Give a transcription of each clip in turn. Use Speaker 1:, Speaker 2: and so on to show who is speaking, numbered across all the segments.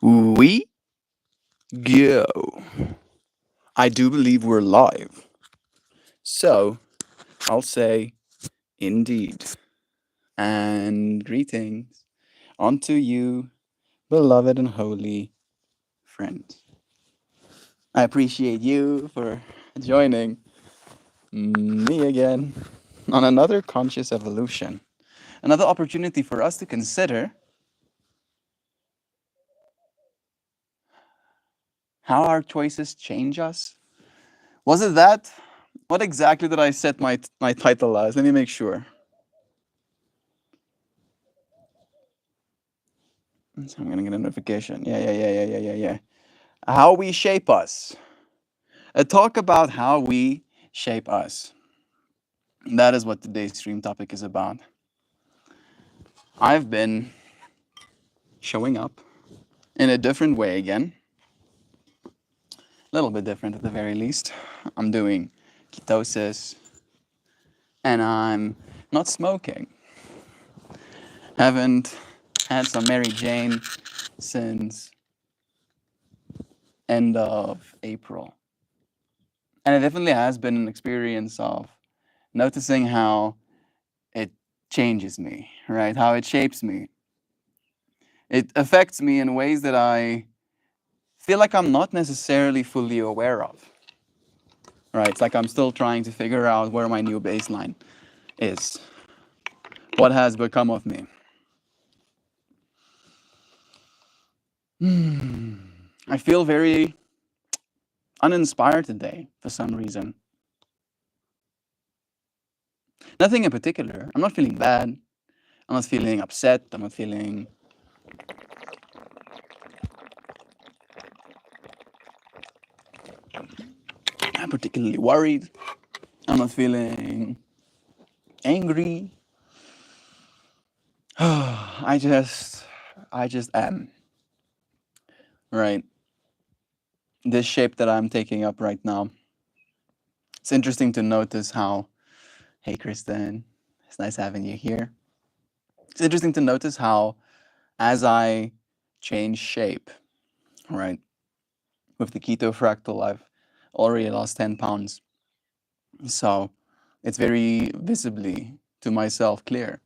Speaker 1: We go. I do believe we're live. So I'll say indeed. And greetings unto you, beloved and holy friends. I appreciate you for joining me again on another conscious evolution. Another opportunity for us to consider how our choices change us. Was it that? What exactly did I set my title as? Let me make sure. So I'm gonna get a notification. Yeah. How we shape us. A talk about how we shape us. That is what today's stream topic is about. I've been showing up in a different way again. A little bit different at the very least. I'm doing ketosis and I'm not smoking. Haven't had some Mary Jane since end of April. And it definitely has been an experience of noticing how it changes me, right? How it shapes me. It affects me in ways that I feel like I'm not necessarily fully aware of, right? It's like I'm still trying to figure out where my new baseline is, what has become of me. I feel very uninspired today for some reason. Nothing in particular. I'm not feeling bad. I'm not feeling upset. I'm not feeling particularly worried. I'm not feeling angry. I just am, right? This shape that I'm taking up right now. It's interesting to notice how, hey Kristen, it's nice having you here. It's interesting to notice how as I change shape, right? With the keto fractal, I've already lost 10 pounds. So it's very visibly to myself clear.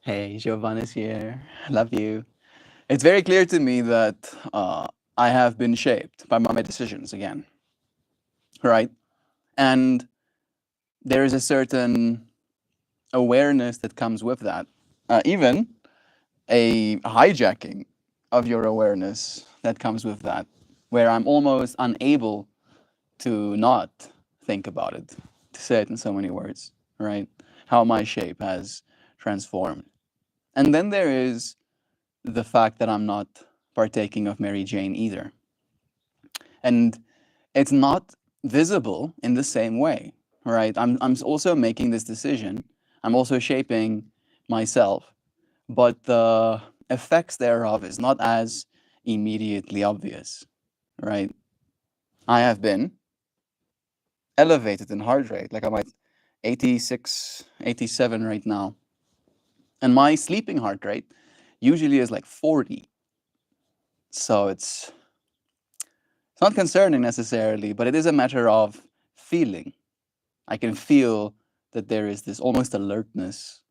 Speaker 1: Hey, Giovanna's here. Love you. It's very clear to me that I have been shaped by my decisions again, right? And there is a certain awareness that comes with that, even a hijacking of your awareness that comes with that, where I'm almost unable to not think about it, to say it in so many words, right? How my shape has transformed. And then there is the fact that I'm not partaking of Mary Jane either. And it's not visible in the same way, right? I'm also making this decision. I'm also shaping myself, but the effects thereof is not as immediately obvious, right? I have been elevated in heart rate, like I'm at 86, 87 right now. And my sleeping heart rate usually is like 40. So it's not concerning necessarily, but it is a matter of feeling. I can feel that there is this almost alertness,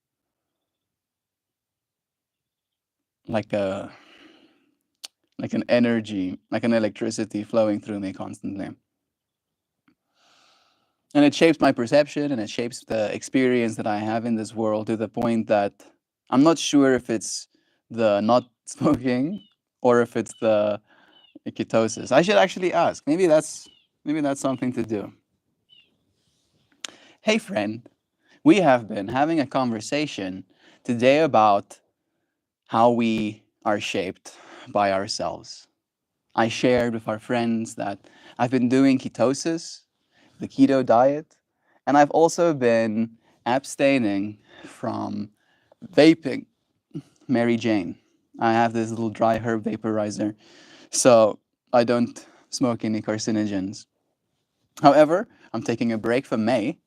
Speaker 1: like a like an energy, like an electricity flowing through me constantly. And it shapes my perception and it shapes the experience that I have in this world to the point that I'm not sure if it's the not smoking or if it's the ketosis. I should actually ask. Maybe that's something to do. Hey friend, we have been having a conversation today about how we are shaped by ourselves. I shared with our friends that I've been doing ketosis, the keto diet, and I've also been abstaining from vaping Mary Jane. I have this little dry herb vaporizer, so I don't smoke any carcinogens. However, I'm taking a break from May,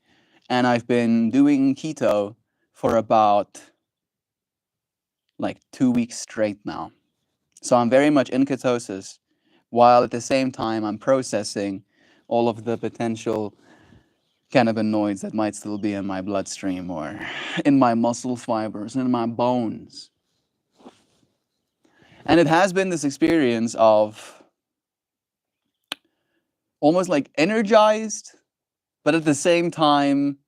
Speaker 1: and I've been doing keto for about like 2 weeks straight now. So I'm very much in ketosis, while at the same time I'm processing all of the potential cannabinoids that might still be in my bloodstream or in my muscle fibers, in my bones. And it has been this experience of almost like energized, but at the same time,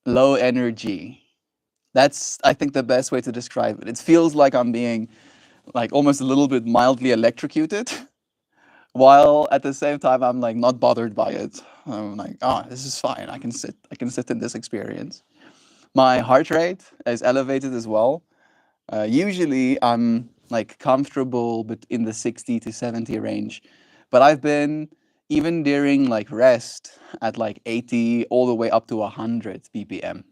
Speaker 1: low energy. That's, I think, the best way to describe it. It feels like I'm being like almost a little bit mildly electrocuted, while at the same time I'm like not bothered by it. I'm like, oh, this is fine. I can sit in this experience. My heart rate is elevated as well. Usually I'm like comfortable but in the 60 to 70 range, but I've been even during like rest at like 80 all the way up to 100 ppm.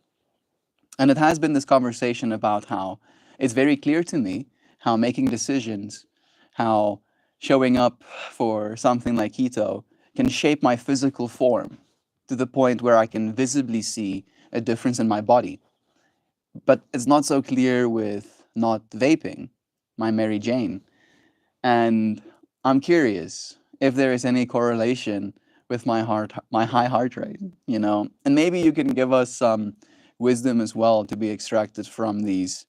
Speaker 1: And it has been this conversation about how it's very clear to me how making decisions, how showing up for something like keto can shape my physical form to the point where I can visibly see a difference in my body. But it's not so clear with not vaping, my Mary Jane. And I'm curious if there is any correlation with my high heart rate, you know. And maybe you can give us some wisdom as well to be extracted from these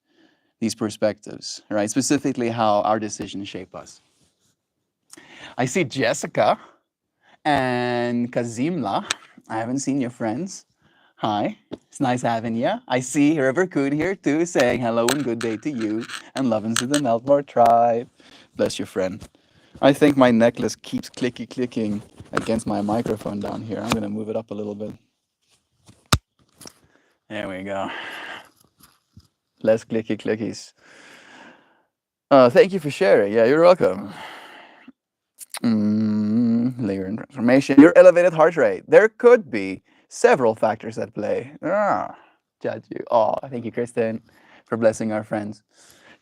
Speaker 1: perspectives, right? Specifically how our decisions shape us. I see Jessica and Kazimla. I haven't seen your friends. Hi, it's nice having you. I see River Coon here too, saying hello and good day to you, and loving to the MeltMore tribe. Bless your friend. I think my necklace keeps clicking against my microphone down here. I'm gonna move it up a little bit. There we go. Less clickies. Thank you for sharing. Yeah, you're welcome. Layer and transformation. Your elevated heart rate. There could be several factors at play. Judge you. Oh, thank you, Kristen, for blessing our friends.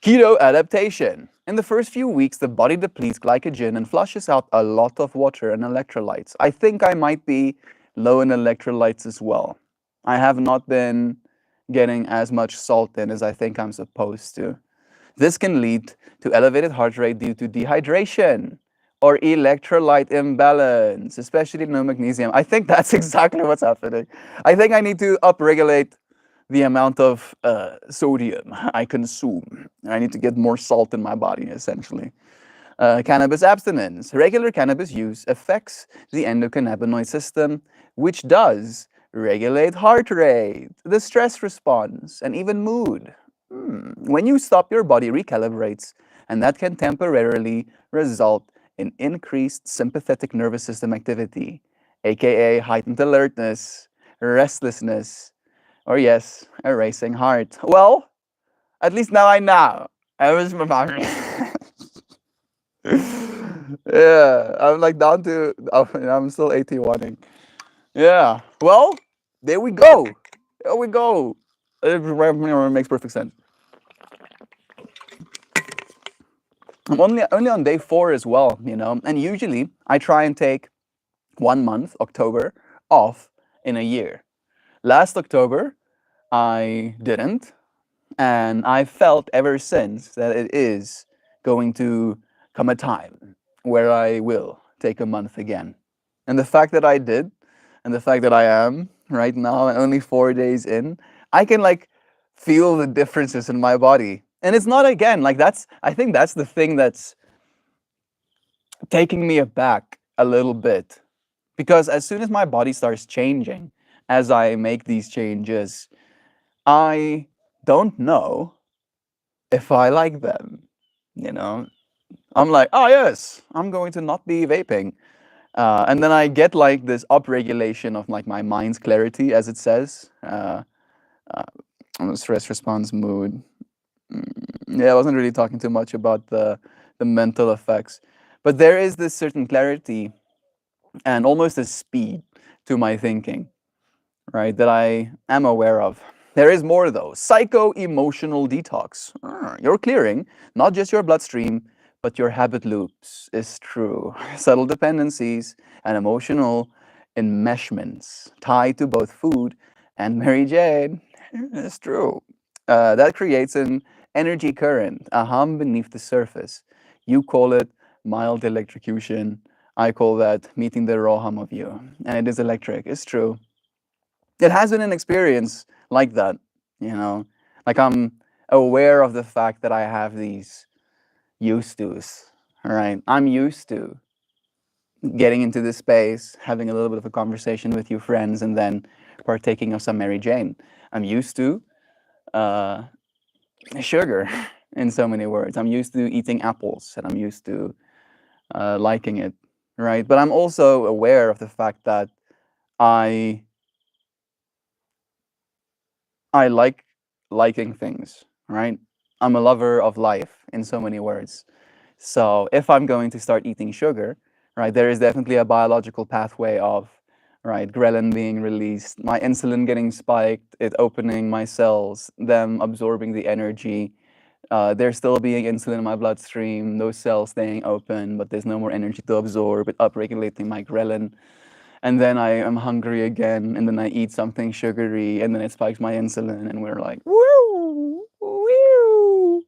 Speaker 1: Keto adaptation. In the first few weeks, the body depletes glycogen and flushes out a lot of water and electrolytes. I think I might be low in electrolytes as well. I have not been getting as much salt in as I think I'm supposed to. This can lead to elevated heart rate due to dehydration or electrolyte imbalance, especially no magnesium. I think that's exactly what's happening. I think I need to upregulate the amount of sodium I consume. I need to get more salt in my body, essentially. Cannabis abstinence. Regular cannabis use affects the endocannabinoid system, which does regulate heart rate, the stress response, and even mood. When you stop, your body recalibrates, and that can temporarily result in increased sympathetic nervous system activity, aka heightened alertness, restlessness, or yes, a racing heart. Well, at least now I know. I was yeah, I'm like down to. Oh, I'm still 81ing. Yeah. Well, there we go. There we go. It makes perfect sense. I'm only on day 4 as well, you know. And usually I try and take 1 month, October, off in a year. Last October I didn't, and I felt ever since that it is going to come a time where I will take a month again. And the fact that I did, and the fact that I am right now only 4 days in, I can like feel the differences in my body. And it's not again like I think that's the thing that's taking me aback a little bit. Because as soon as my body starts changing, as I make these changes, I don't know if I like them. You know, I'm like, oh yes, I'm going to not be vaping, and then I get like this upregulation of like my mind's clarity, as it says, on the stress response mood. Yeah, I wasn't really talking too much about the mental effects, but there is this certain clarity and almost a speed to my thinking, right, that I am aware of. There is more though. Psycho-emotional detox. You're clearing not just your bloodstream, but your habit loops is true. Subtle dependencies and emotional enmeshments tied to both food and Mary Jane. It's true. That creates an energy current, a hum beneath the surface. You call it mild electrocution. I call that meeting the raw hum of you. And it is electric. It's true. It has been an experience like that, you know. Like I'm aware of the fact that I have these used to's. All right. I'm used to getting into this space, having a little bit of a conversation with your friends, and then partaking of some Mary Jane. I'm used to uh, sugar in so many words. I'm used to eating apples, and I'm used to liking it, right? But I'm also aware of the fact that I I like liking things, right? I'm a lover of life in so many words. So if I'm going to start eating sugar, right, there is definitely a biological pathway of, right, ghrelin being released, my insulin getting spiked, it opening my cells, them absorbing the energy. There's still being insulin in my bloodstream, those cells staying open, but there's no more energy to absorb, it upregulating my ghrelin. And then I am hungry again, and then I eat something sugary, and then it spikes my insulin, and we're like, woo, woo,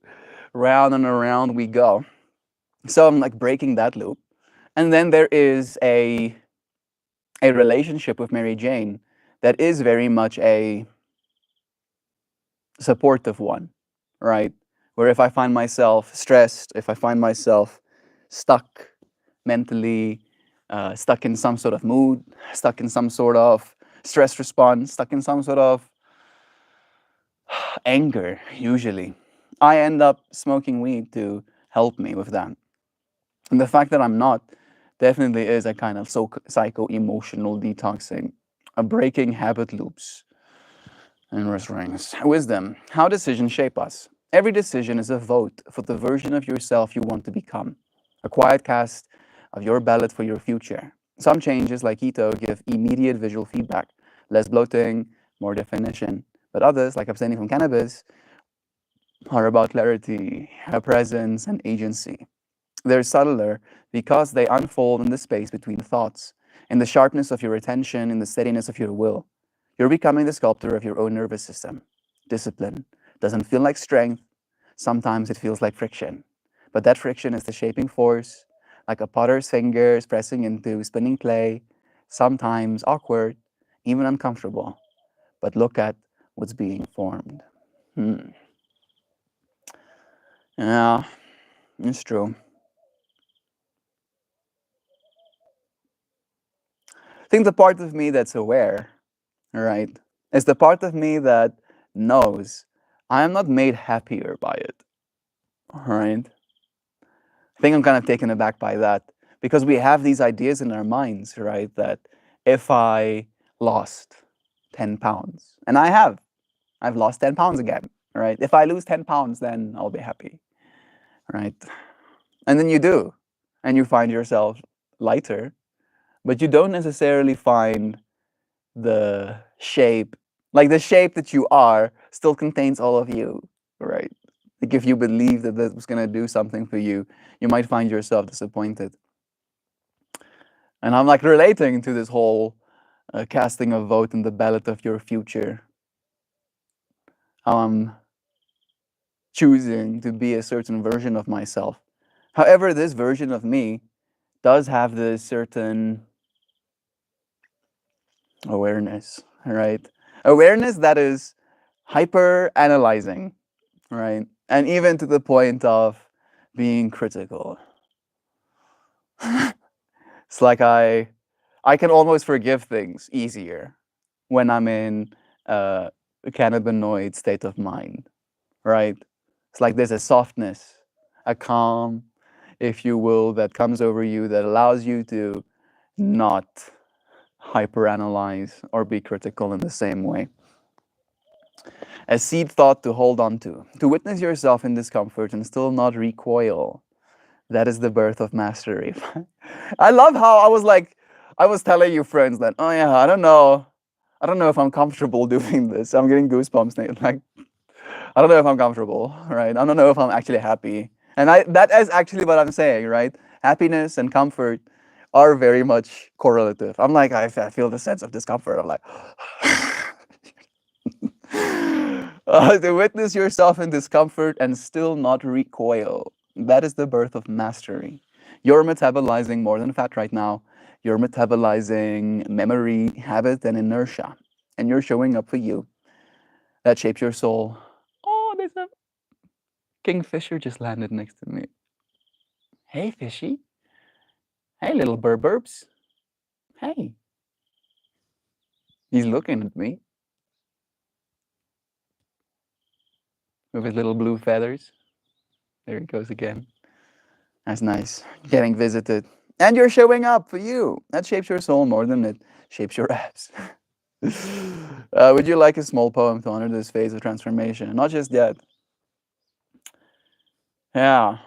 Speaker 1: round and around we go. So I'm like breaking that loop. And then there is a relationship with Mary Jane that is very much a supportive one, right? Where if I find myself stressed, if I find myself stuck mentally, stuck in some sort of mood, stuck in some sort of stress response, stuck in some sort of anger, usually, I end up smoking weed to help me with that. And the fact that I'm not definitely is a kind of psycho emotional detoxing, a breaking habit loops and restraints. Wisdom. How decisions shape us. Every decision is a vote for the version of yourself you want to become, a quiet cast of your ballot for your future. Some changes, like keto, give immediate visual feedback, less bloating, more definition. But others, like abstaining from cannabis, are about clarity, presence, and agency. They're subtler because they unfold in the space between thoughts, in the sharpness of your attention, in the steadiness of your will. You're becoming the sculptor of your own nervous system. Discipline doesn't feel like strength. Sometimes it feels like friction. But that friction is the shaping force, like a potter's fingers pressing into spinning clay, sometimes awkward, even uncomfortable. But look at what's being formed. Yeah, it's true. I think the part of me that's aware, right, is the part of me that knows I am not made happier by it, right? I think I'm kind of taken aback by that because we have these ideas in our minds, right, that if I lost 10 pounds, and I've lost 10 pounds again, right? If I lose 10 pounds, then I'll be happy, right? And then you do, and you find yourself lighter, but you don't necessarily find the shape, like the shape that you are still contains all of you, right? Like if you believe that that was gonna do something for you, you might find yourself disappointed. And I'm like relating to this whole casting a vote in the ballot of your future. How I'm choosing to be a certain version of myself. However, this version of me does have this certain awareness, right? Awareness that is hyper analyzing, right? And even to the point of being critical. It's like I can almost forgive things easier when I'm in a cannabinoid state of mind, right? It's like there's a softness, a calm, if you will, that comes over you that allows you to not hyperanalyze or be critical in the same way. A seed thought to hold on to witness yourself in discomfort and still not recoil. That is the birth of mastery. I love how I was telling you friends that, oh yeah, I don't know if I'm comfortable doing this. I'm getting goosebumps now. Like, I don't know if I'm comfortable, right? I don't know if I'm actually happy. And that is actually what I'm saying, right? Happiness and comfort are very much correlative. I'm like, I feel the sense of discomfort. I'm like, To witness yourself in discomfort and still not recoil. That is the birth of mastery. You're metabolizing more than fat right now. You're metabolizing memory, habit, and inertia. And you're showing up for you. That shapes your soul. Oh, there's a kingfisher just landed next to me. Hey, fishy. Hey, little burburbs. Hey. He's looking at me with his little blue feathers. There he goes again. That's nice. Getting visited. And you're showing up for you. That shapes your soul more than it shapes your abs. Would you like a small poem to honor this phase of transformation? Not just yet. Yeah.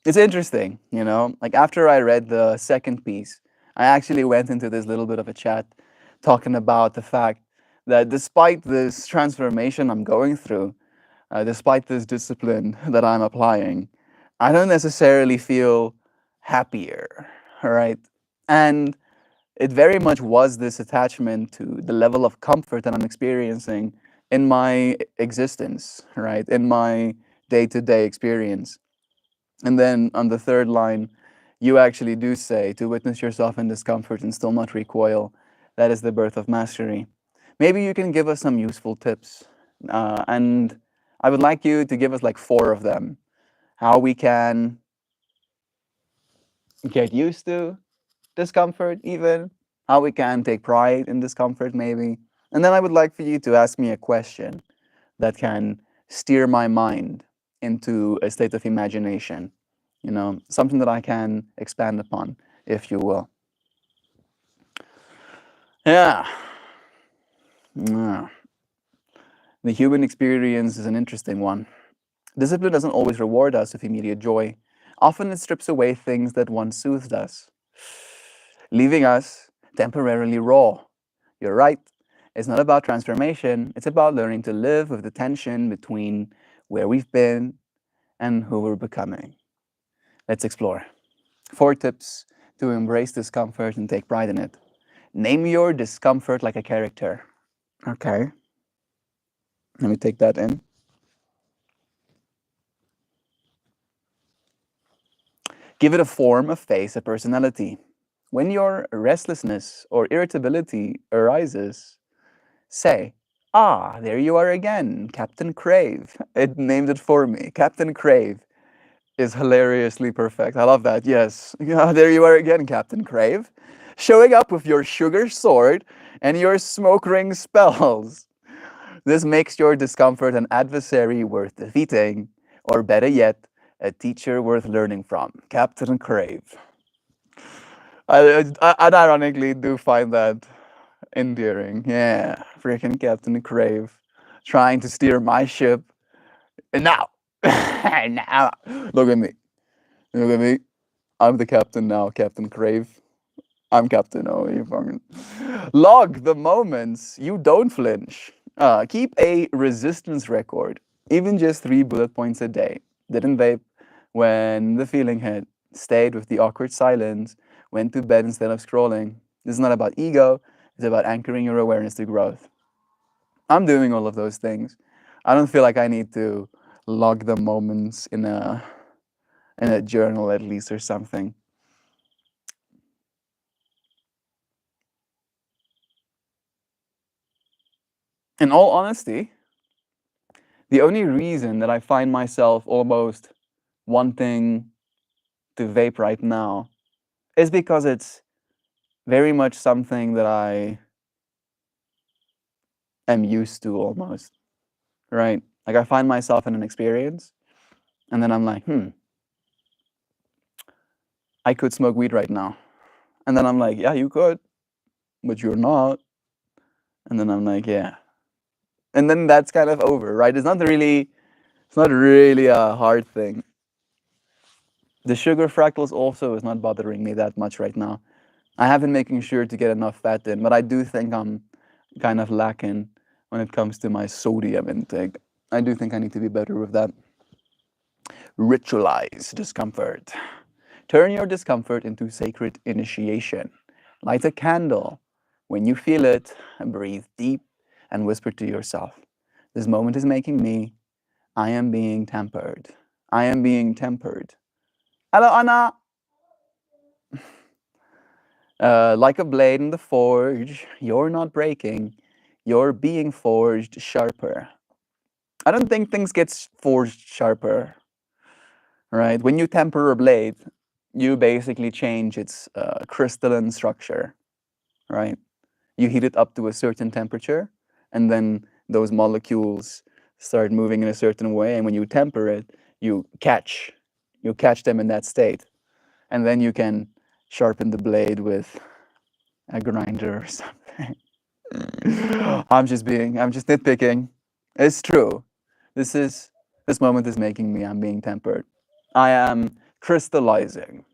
Speaker 1: It's interesting, you know? Like after I read the second piece, I actually went into this little bit of a chat talking about the fact that despite this transformation I'm going through, despite this discipline that I'm applying, I don't necessarily feel happier, all right? And it very much was this attachment to the level of comfort that I'm experiencing in my existence, right? In my day to day experience. And then on the third line, you actually do say to witness yourself in discomfort and still not recoil. That is the birth of mastery. Maybe you can give us some useful tips. And I would like you to give us like four of them. How we can get used to discomfort, even. How we can take pride in discomfort, maybe. And then I would like for you to ask me a question that can steer my mind into a state of imagination. You know, something that I can expand upon, if you will. Yeah. Yeah. The human experience is an interesting one. Discipline doesn't always reward us with immediate joy. Often it strips away things that once soothed us, leaving us temporarily raw. You're right. It's not about transformation, it's about learning to live with the tension between where we've been and who we're becoming. Let's explore. 4 tips to embrace discomfort and take pride in it. Name your discomfort like a character. Okay, let me take that in. Give it a form, a face, a personality. When your restlessness or irritability arises, say, "Ah, there you are again, Captain Crave." It named it for me. Captain Crave is hilariously perfect. I love that. Yes. Yeah, there you are again, Captain Crave. Showing up with your sugar sword and your smoke ring spells. This makes your discomfort an adversary worth defeating, or better yet, a teacher worth learning from. Captain Crave. I ironically do find that endearing. Yeah, freaking Captain Crave, trying to steer my ship. And now, now, look at me. Look at me. I'm the captain now, Captain Crave. I'm Captain O. You fucking log the moments you don't flinch. Keep a resistance record, even just 3 bullet points a day. Didn't vape when the feeling hit. Stayed with the awkward silence. Went to bed instead of scrolling. This is not about ego. It's about anchoring your awareness to growth. I'm doing all of those things. I don't feel like I need to log the moments in a journal at least or something. In all honesty, the only reason that I find myself almost wanting to vape right now is because it's very much something that I am used to almost, right? Like I find myself in an experience and then I'm like, I could smoke weed right now. And then I'm like, yeah, you could, but you're not. And then I'm like, yeah. And then that's kind of over, right? It's not really a hard thing. The sugar fractals also is not bothering me that much right now. I have been making sure to get enough fat in, but I do think I'm kind of lacking when it comes to my sodium intake. I do think I need to be better with that. Ritualize discomfort. Turn your discomfort into sacred initiation. Light a candle. When you feel it, breathe deep. and whisper to yourself, this moment is making me, I am being tempered. I am being tempered. Hello, Anna. Like a blade in the forge, you're not breaking, you're being forged sharper. I don't think things get forged sharper, right? When you temper a blade, you basically change its crystalline structure, right? You heat it up to a certain temperature, and then those molecules start moving in a certain way. And when you temper it, you catch them in that state, and then you can sharpen the blade with a grinder or something. I'm just nitpicking. It's true. This moment is making me, I'm being tempered. I am crystallizing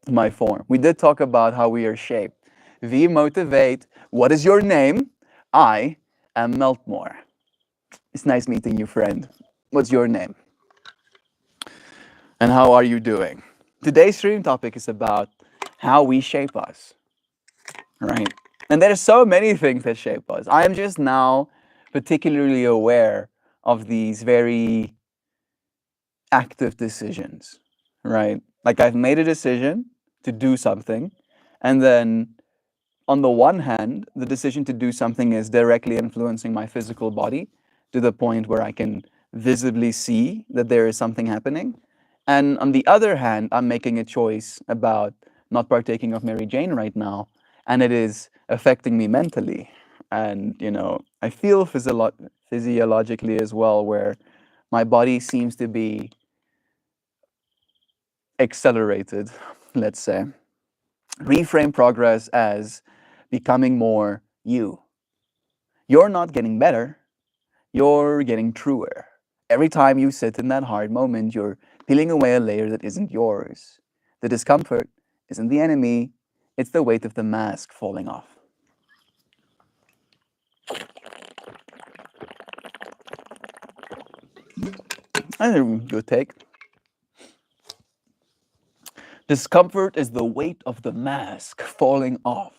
Speaker 1: my form. We did talk about how we are shaped. We motivate. What is your name? I am MeltMore. It's nice meeting you, friend. What's your name? And how are you doing? Today's stream topic is about how we shape us, right? And there's so many things that shape us. I am just now particularly aware of these very active decisions, right? Like I've made a decision to do something, and then on the one hand, the decision to do something is directly influencing my physical body to the point where I can visibly see that there is something happening. And on the other hand, I'm making a choice about not partaking of Mary Jane right now, and it is affecting me mentally. And, I feel physiologically as well, where my body seems to be accelerated, let's say. Reframe progress as becoming more you. You're not getting better, you're getting truer. Every time you sit in that hard moment, you're peeling away a layer that isn't yours. The discomfort isn't the enemy, it's the weight of the mask falling off. That's a good take. Discomfort is the weight of the mask falling off.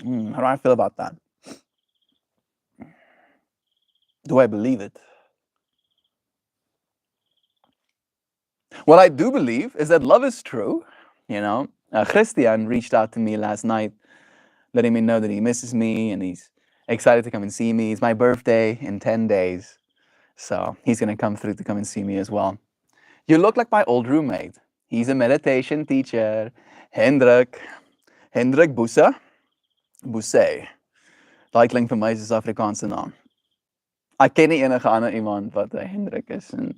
Speaker 1: How do I feel about that? Do I believe it? What I do believe is that love is true. Christian reached out to me last night, letting me know that he misses me and he's excited to come and see me. It's my birthday in 10 days, so he's going to come through to come and see me as well. You look like my old roommate. He's a meditation teacher, Hendrik Busse. Daai klink vir my soos Afrikaanse naam. Ek ken nie enige ander iemand wat Hendrik is in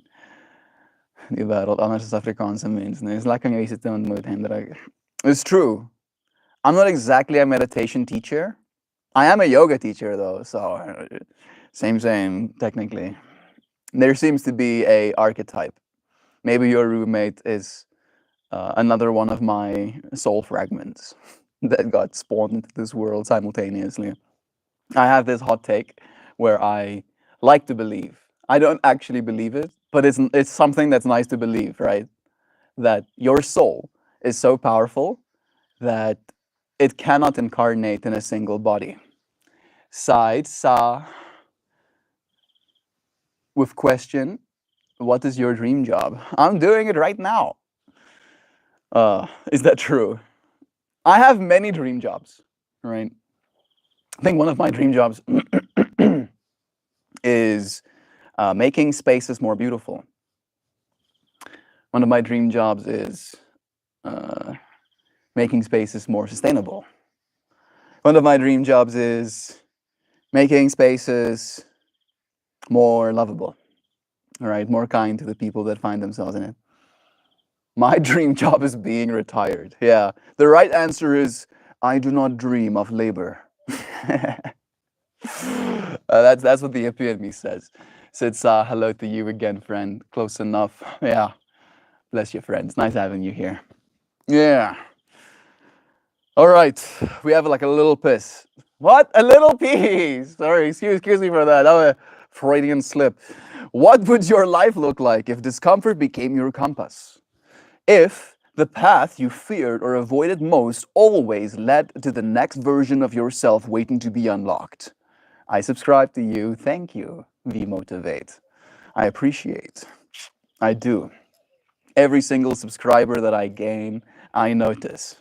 Speaker 1: die wêreld anders as Afrikaanse mense nie. It's lekker om jou te ontmoet, Hendrik. It's true. I'm not exactly a meditation teacher. I am a yoga teacher though, so same, technically. There seems to be a archetype. Maybe your roommate is another one of my soul fragments that got spawned into this world simultaneously. I have this hot take where I like to believe. I don't actually believe it, but it's something that's nice to believe, right? That your soul is so powerful that it cannot incarnate in a single body. Side sa with question, what is your dream job? I'm doing it right now. Is that true? I have many dream jobs, right? I think one of my dream jobs is making spaces more beautiful. One of my dream jobs is making spaces more sustainable. One of my dream jobs is making spaces more lovable, all right, more kind to the people that find themselves in it. My dream job is being retired. Yeah, the right answer is I do not dream of labor. That's what the epitome says. So it's hello to you again, friend. Close enough. Yeah. Bless you, friend. It's nice having you here. Yeah. All right. We have like a little piss. What? A little piece. Sorry. Excuse me for that. That was a Freudian slip. What would your life look like if discomfort became your compass? If The path you feared or avoided most always led to the next version of yourself waiting to be unlocked. I subscribe to you. Thank you, V Motivate. I appreciate. I do. Every single subscriber that I gain, I notice.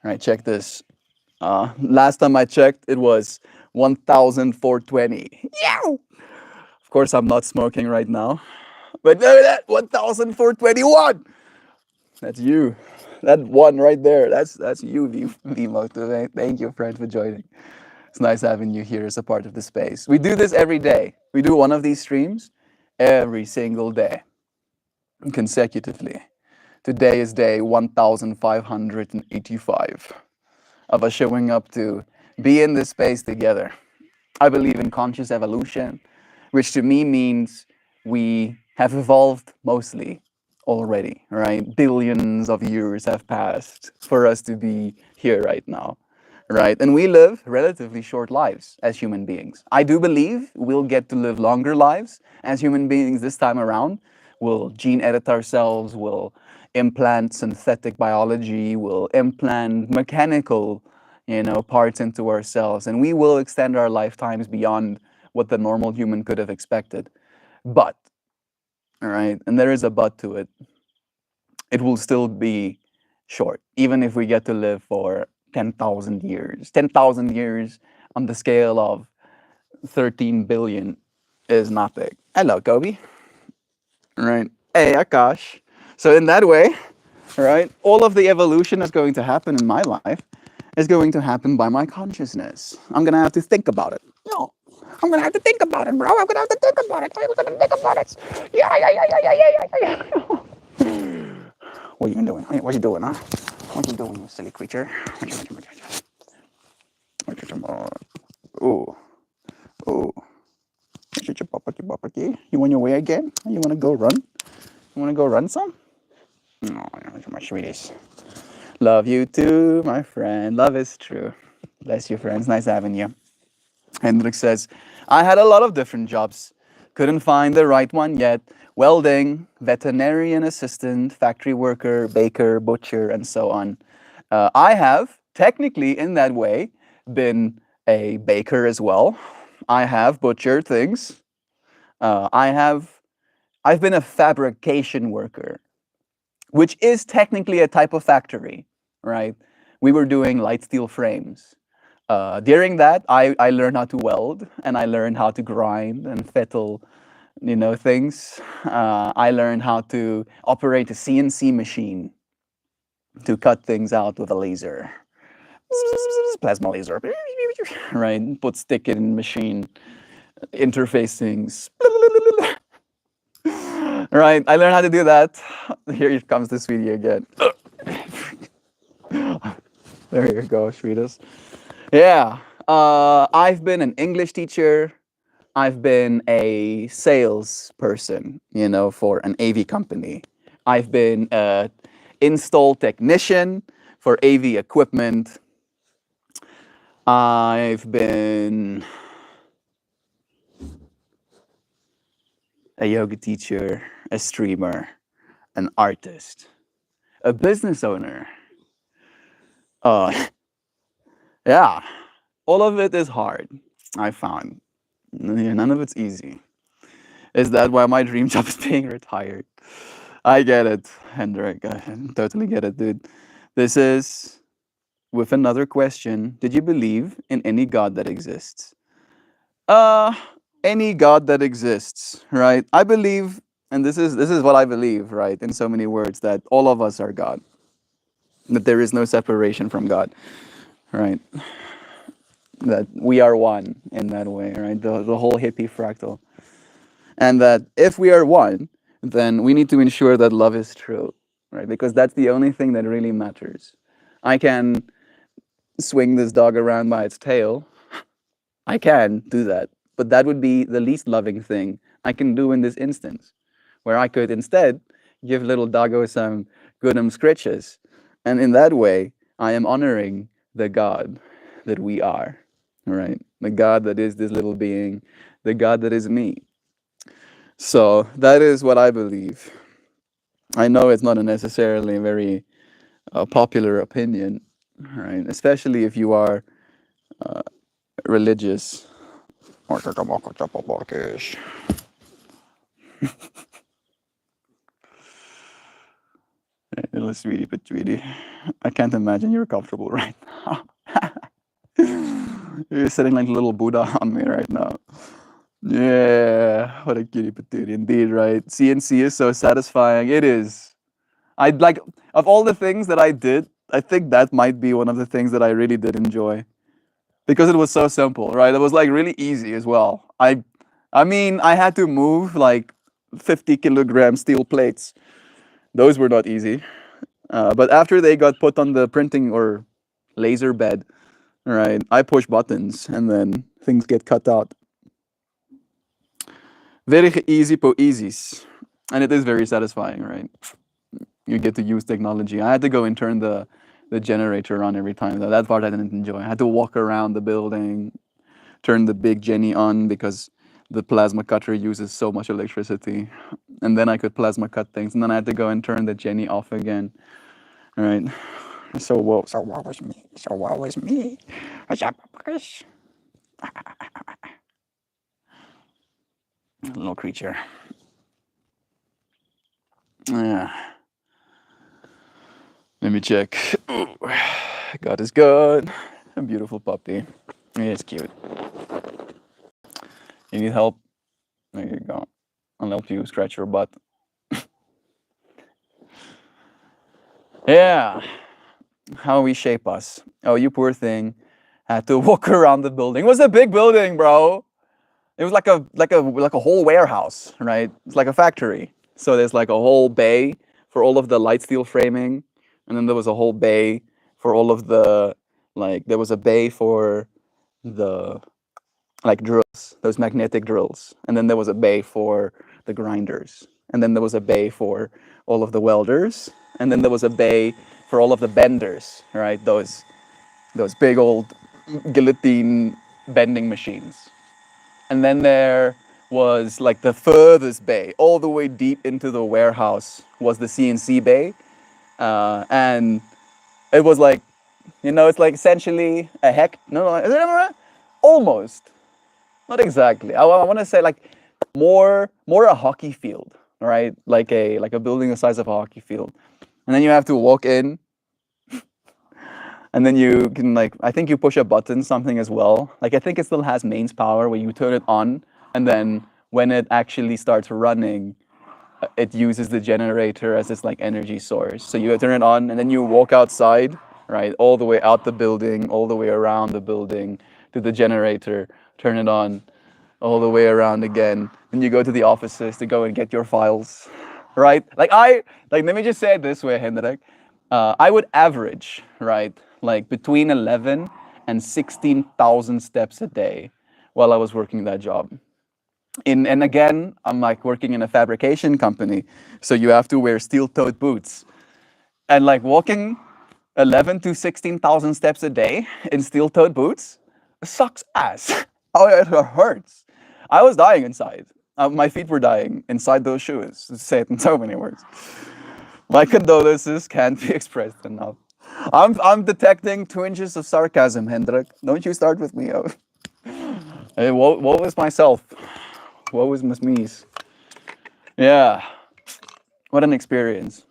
Speaker 1: All right, check this. Last time I checked, it was 1,420. Yeah! Of course, I'm not smoking right now. But look at that, 1,421. That's you. That one right there. That's you, V Motivate. Thank you, friend, for joining. It's nice having you here as a part of the space. We do this every day. We do one of these streams every single day, consecutively. Today is day 1,585 of us showing up to be in this space together. I believe in conscious evolution, which to me means we have evolved mostly already, right? Billions of years have passed for us to be here right now, right? And we live relatively short lives as human beings. I do believe we'll get to live longer lives as human beings this time around. We'll gene edit ourselves, we'll implant synthetic biology, we'll implant mechanical parts into ourselves, and we will extend our lifetimes beyond what the normal human could have expected. But, all right, and there is a but to it, it will still be short, even if we get to live for 10,000 years. 10,000 years on the scale of 13 billion is nothing. Hello, Kobe. All right. Hey, Akash. So in that way, right, all of the evolution that's going to happen in my life is going to happen by my consciousness. I'm gonna have to think about it. No, I'm gonna have to think about it, bro. I'm gonna have to think about it. I'm gonna think about it. Yeah. What are you doing? What are you doing, huh? What are you doing, you silly creature? Oh, oh. You on your way again? You wanna go run? You wanna go run some? Oh, my sweeties. Love you too, my friend. Love is true. Bless you, friends. Nice having you. Hendrik says, I had a lot of different jobs. Couldn't find the right one yet. Welding, veterinarian assistant, factory worker, baker, butcher, and so on. I have, technically in that way, been a baker as well. I have butchered things. I've been a fabrication worker, which is technically a type of factory, right? We were doing light steel frames. During that, I learned how to weld, and I learned how to grind and fettle, things. I learned how to operate a CNC machine to cut things out with a laser, plasma laser, right? Put stick in machine, interface things. Right, I learned how to do that. Here comes the sweetie again. There you go, sweetest. Yeah, I've been an English teacher. I've been a salesperson, for an AV company. I've been an install technician for AV equipment. I've been a yoga teacher, a streamer, an artist, a business owner. Yeah, all of it is hard, I found. None of it's easy. Is that why my dream job is being retired? I get it, Hendrik. I totally get it, dude. This is with another question. Did you believe in any God that exists? Uh, any God that exists, right? I believe, and this is what I believe, right? In so many words, that all of us are God. That there is no separation from God, right? That we are one in that way, right? The whole hippie fractal. And that if we are one, then we need to ensure that love is true, right? Because that's the only thing that really matters. I can swing this dog around by its tail. I can do that. But that would be the least loving thing I can do in this instance, where I could instead give little doggo some good scritches. And in that way, I am honoring the God that we are, right? The God that is this little being, the God that is me. So that is what I believe. I know it's not a necessarily very a popular opinion, right? Especially if you are religious. Little sweetie patootie. I can't imagine you're comfortable right now. You're sitting like a little Buddha on me right now. Yeah, what a cutie patootie indeed, right? CNC is so satisfying. It is. I'd like of all the things that I did, I think that might be one of the things that I really did enjoy because it was so simple, right? It was like really easy as well. I mean, I had to move like 50 kilogram steel plates. Those were not easy. But after they got put on the printing or laser bed, right, I push buttons and then things get cut out. Very easy po easies. And it is very satisfying, right? You get to use technology. I had to go and turn the generator on every time. Though. That part I didn't enjoy. I had to walk around the building, turn the big Jenny on because the plasma cutter uses so much electricity. And then I could plasma cut things. And then I had to go and turn the Jenny off again. Right. So what was me? So what was me? Little creature. Yeah. Let me check. Ooh. God is good. A beautiful puppy. It's cute. You need help? There you go. I'll help you scratch your butt. Yeah. How we shape us. Oh, you poor thing. Had to walk around the building. It was a big building, bro. It was like a whole warehouse, right? It's like a factory. So there's like a whole bay for all of the light steel framing, and then there was a whole bay for all of the there was a bay for the like drills, those magnetic drills, and then there was a bay for the grinders, and then there was a bay for all of the welders, and then there was a bay for all of the benders, right? Those big old guillotine bending machines. And then there was like the furthest bay, all the way deep into the warehouse, was the CNC bay. And it was like, it's like essentially a almost, not exactly. I want to say like more a hockey field, right? Like a building the size of a hockey field. And then you have to walk in, and then you can I think you push a button something as well. Like I think it still has mains power where you turn it on, and then when it actually starts running, it uses the generator as its like energy source. So you turn it on, and then you walk outside, right, all the way out the building, all the way around the building to the generator, turn it on, all the way around again. Then you go to the offices to go and get your files, right? Let me just say it this way, Hendrik. I would average, right, like between 11 and 16,000 steps a day while I was working that job. And again, I'm like working in a fabrication company, so you have to wear steel-toed boots. And like walking 11 to 16,000 steps a day in steel-toed boots sucks ass. Oh, it hurts. I was dying inside. My feet were dying inside those shoes, to say it in so many words. My condolences can't be expressed enough. I'm detecting twinges of sarcasm, Hendrik. Don't you start with me. Oh. Hey, what was myself? What was Miss Mees? Yeah, what an experience.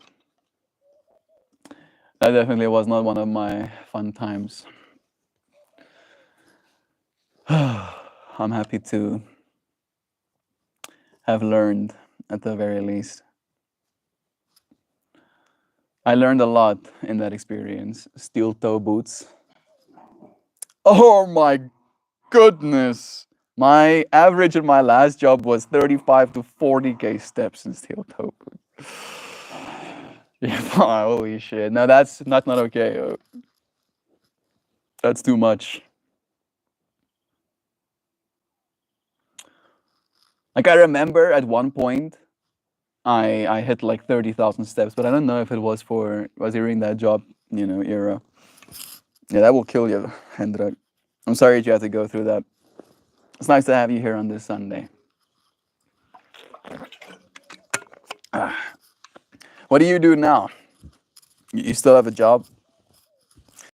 Speaker 1: That definitely was not one of my fun times. I'm happy to have learned at the very least. I learned a lot in that experience. Steel toe boots. Oh my goodness. My average in my last job was 35 to 40K steps in steel toe boots. Yeah, holy shit. No, that's not okay. That's too much. Like I remember at one point I hit like 30,000 steps, but I don't know if it was during that job, era. Yeah, that will kill you, Hendrik. I'm sorry that you had to go through that. It's nice to have you here on this Sunday. What do you do now? You still have a job?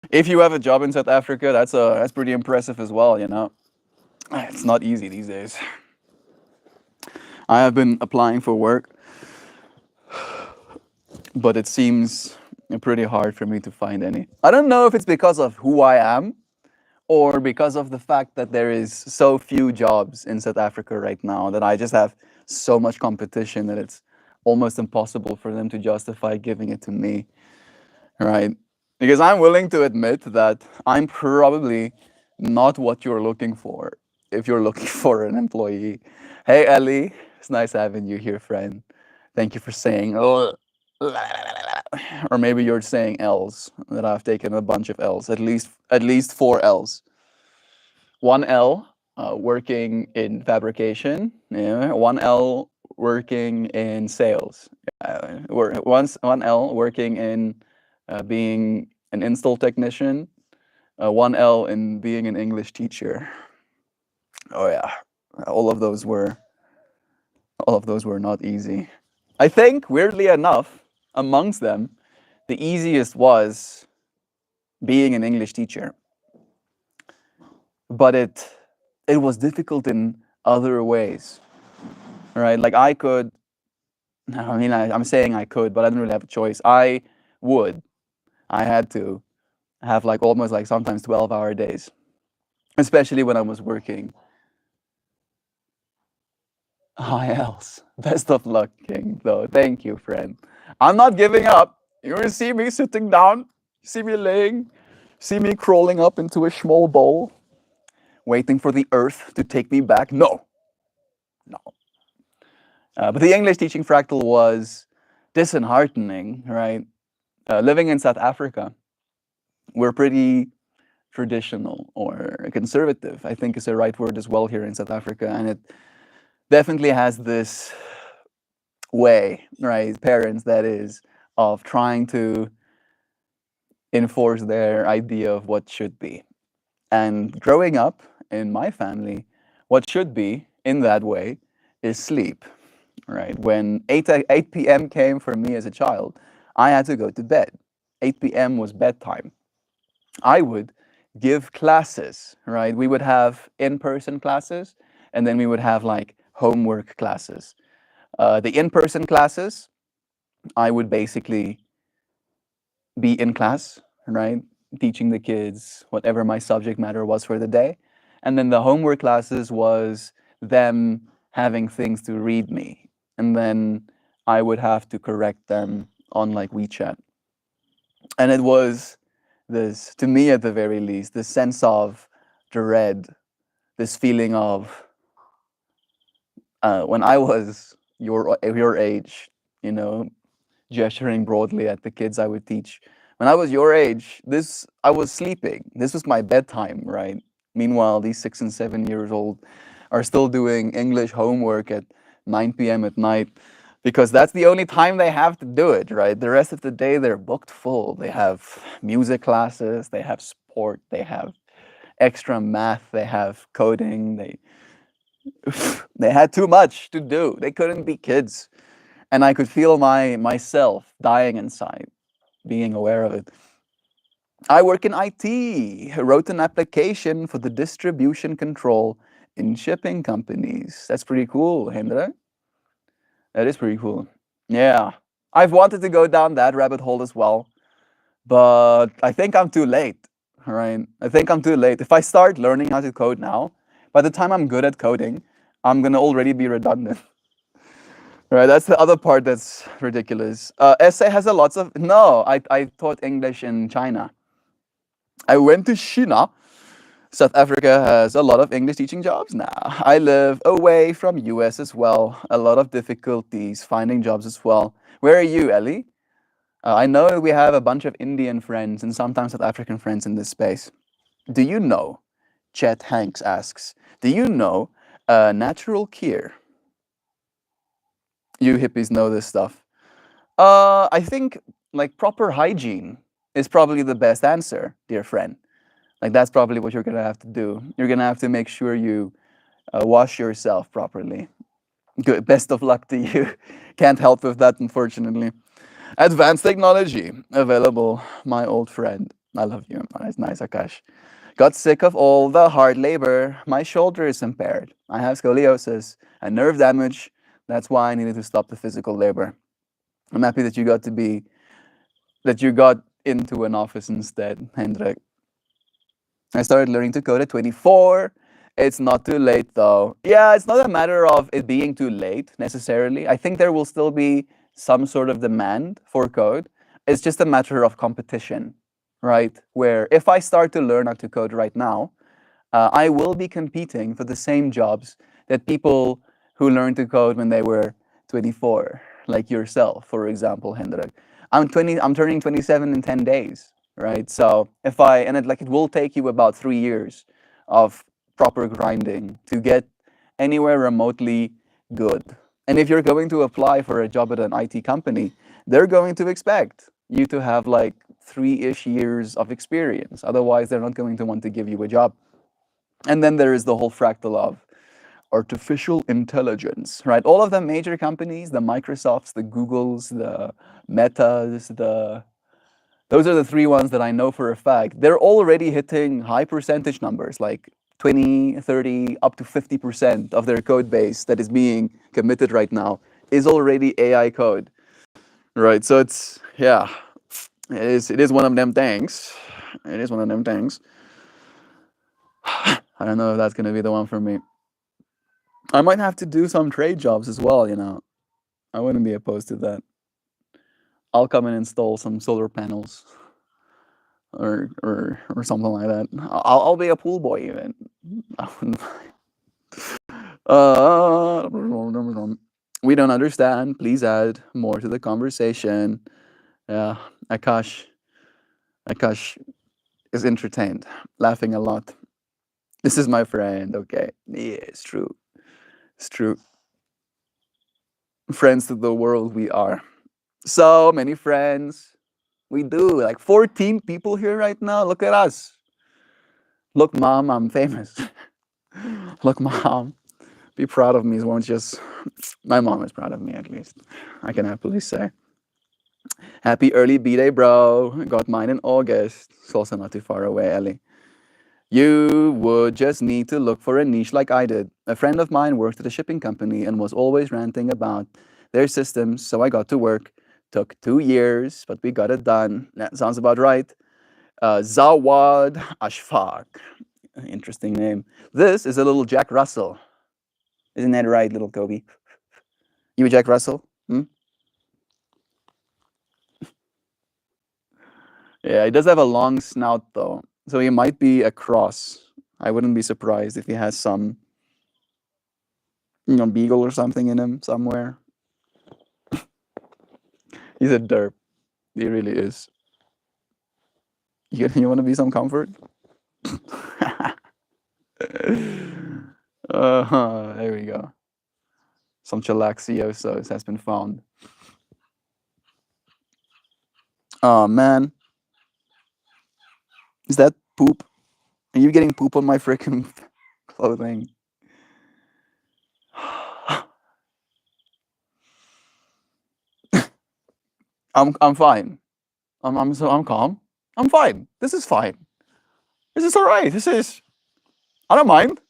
Speaker 1: If you have a job in South Africa, that's pretty impressive as well, you know. It's not easy these days. I have been applying for work, but it seems pretty hard for me to find any. I don't know if it's because of who I am or because of the fact that there is so few jobs in South Africa right now that I just have so much competition that it's almost impossible for them to justify giving it to me, right? Because I'm willing to admit that I'm probably not what you're looking for if you're looking for an employee. Hey, Ellie, it's nice having you here, friend. Thank you for saying, "Oh," or maybe you're saying L's, that I've taken a bunch of L's, at least four L's. One L working in fabrication, yeah. One L working in sales. One L working in being an install technician. One L in being an English teacher. Oh yeah, all of those were all of those were not easy. I think weirdly enough, amongst them, the easiest was being an English teacher, but it was difficult in other ways, right? Like I could, I mean, I'm saying I could, but I didn't really have a choice. Would, I had to have like almost like sometimes 12-hour days, especially when I was working. Hi, else. Best of luck, King, though. Thank you, friend. I'm not giving up. You will see me sitting down, see me laying, see me crawling up into a small bowl, waiting for the earth to take me back. No, no. But the English teaching fractal was disheartening, right? Living in South Africa, we're pretty traditional or conservative, I think is the right word as well here in South Africa. And it definitely has this way, right? Parents, that is, of trying to enforce their idea of what should be. And growing up in my family, what should be in that way is sleep, right? When 8 p.m. came for me as a child, I had to go to bed. 8 p.m. was bedtime. I would give classes, right? We would have in-person classes, and then we would have like homework classes. The in-person classes, I would basically be in class, right? Teaching the kids whatever my subject matter was for the day. And then the homework classes was them having things to read me. And then I would have to correct them on like WeChat. And it was this, to me at the very least, this sense of dread, this feeling of when I was your age, you know, gesturing broadly at the kids I would teach. When I was your age, I was sleeping. This was my bedtime, right? Meanwhile, these 6 and 7 years old are still doing English homework at 9 p.m. at night because that's the only time they have to do it, right? The rest of the day they're booked full. They have music classes, they have sport, they have extra math, they have coding, they had too much to do. They couldn't be kids. And I could feel myself dying inside, being aware of it. I work in IT. I wrote an application for the distribution control in shipping companies. That's pretty cool, Hendra. That is pretty cool. Yeah. I've wanted to go down that rabbit hole as well, but I think I'm too late. All right. I think I'm too late. If I start learning how to code now, by the time I'm good at coding, I'm gonna already be redundant. Right, that's the other part that's ridiculous. SA has a lots of no. I taught English in China. I went to China. South Africa has a lot of English teaching jobs now. I live away from US as well. A lot of difficulties finding jobs as well. Where are you, Ellie? I know we have a bunch of Indian friends and sometimes South African friends in this space. Do you know? Chet Hanks asks. Do you know natural care? You hippies know this stuff. I think like proper hygiene is probably the best answer, dear friend. Like that's probably what you're gonna have to do. You're gonna have to make sure you wash yourself properly. Good. Best of luck to you. Can't help with that, unfortunately. Advanced technology available. My old friend. I love you. Nice, Akash. Got sick of all the hard labor. My shoulder is impaired. I have scoliosis and nerve damage. That's why I needed to stop the physical labor. I'm happy that you got into an office instead, Hendrik. I started learning to code at 24. It's not too late though. Yeah, it's not a matter of it being too late necessarily. I think there will still be some sort of demand for code. It's just a matter of competition, right? Where if I start to learn how to code right now, I will be competing for the same jobs that people who learned to code when they were 24, like yourself, for example, Hendrik. I'm 20. I'm turning 27 in 10 days, right? So if I and it will take you about 3 years of proper grinding to get anywhere remotely good. And if you're going to apply for a job at an IT company, they're going to expect you to have like 3-ish years of experience. Otherwise, they're not going to want to give you a job. And then there is the whole fractal of artificial intelligence, right? All of the major companies, the Microsofts, the Googles, the Metas, those are the three ones that I know for a fact. They're already hitting high percentage numbers, like 20, 30, up to 50% of their code base that is being committed right now is already AI code, right? So it's, yeah, it is one of them things. It is one of them things. I don't know if that's going to be the one for me. I might have to do some trade jobs as well, you know. I wouldn't be opposed to that. I'll come and install some solar panels or something like that. I'll be a pool boy even. I wouldn't we don't understand. Please add more to the conversation. Yeah, Akash is entertained, laughing a lot. This is my friend. Okay, yeah, it's true. It's true. Friends to the world we are. So many friends. We do. Like 14 people here right now. Look at us. Look, mom, I'm famous. Look, mom, be proud of me. Won't just. My mom is proud of me, at least. I can happily say. Happy early B-Day, bro. Got mine in August. It's also not too far away, Ellie. You would just need to look for a niche like I did. A friend of mine worked at a shipping company and was always ranting about their systems, so I got to work. Took 2 years, but we got it done. That sounds about right. Zawad Ashfaq. Interesting name. This is a little Jack Russell. Isn't that right, little Kobe? You a Jack Russell? Hmm? Yeah, he does have a long snout though, so he might be a cross. I wouldn't be surprised if he has some, beagle or something in him somewhere. He's a derp. He really is. You want to be some comfort? There we go. Some chilaxiosos has been found. Oh man, is that poop? Are you getting poop on my freaking clothing? I'm fine. I'm calm. I'm fine. This is fine. This is all right. This is. I don't mind.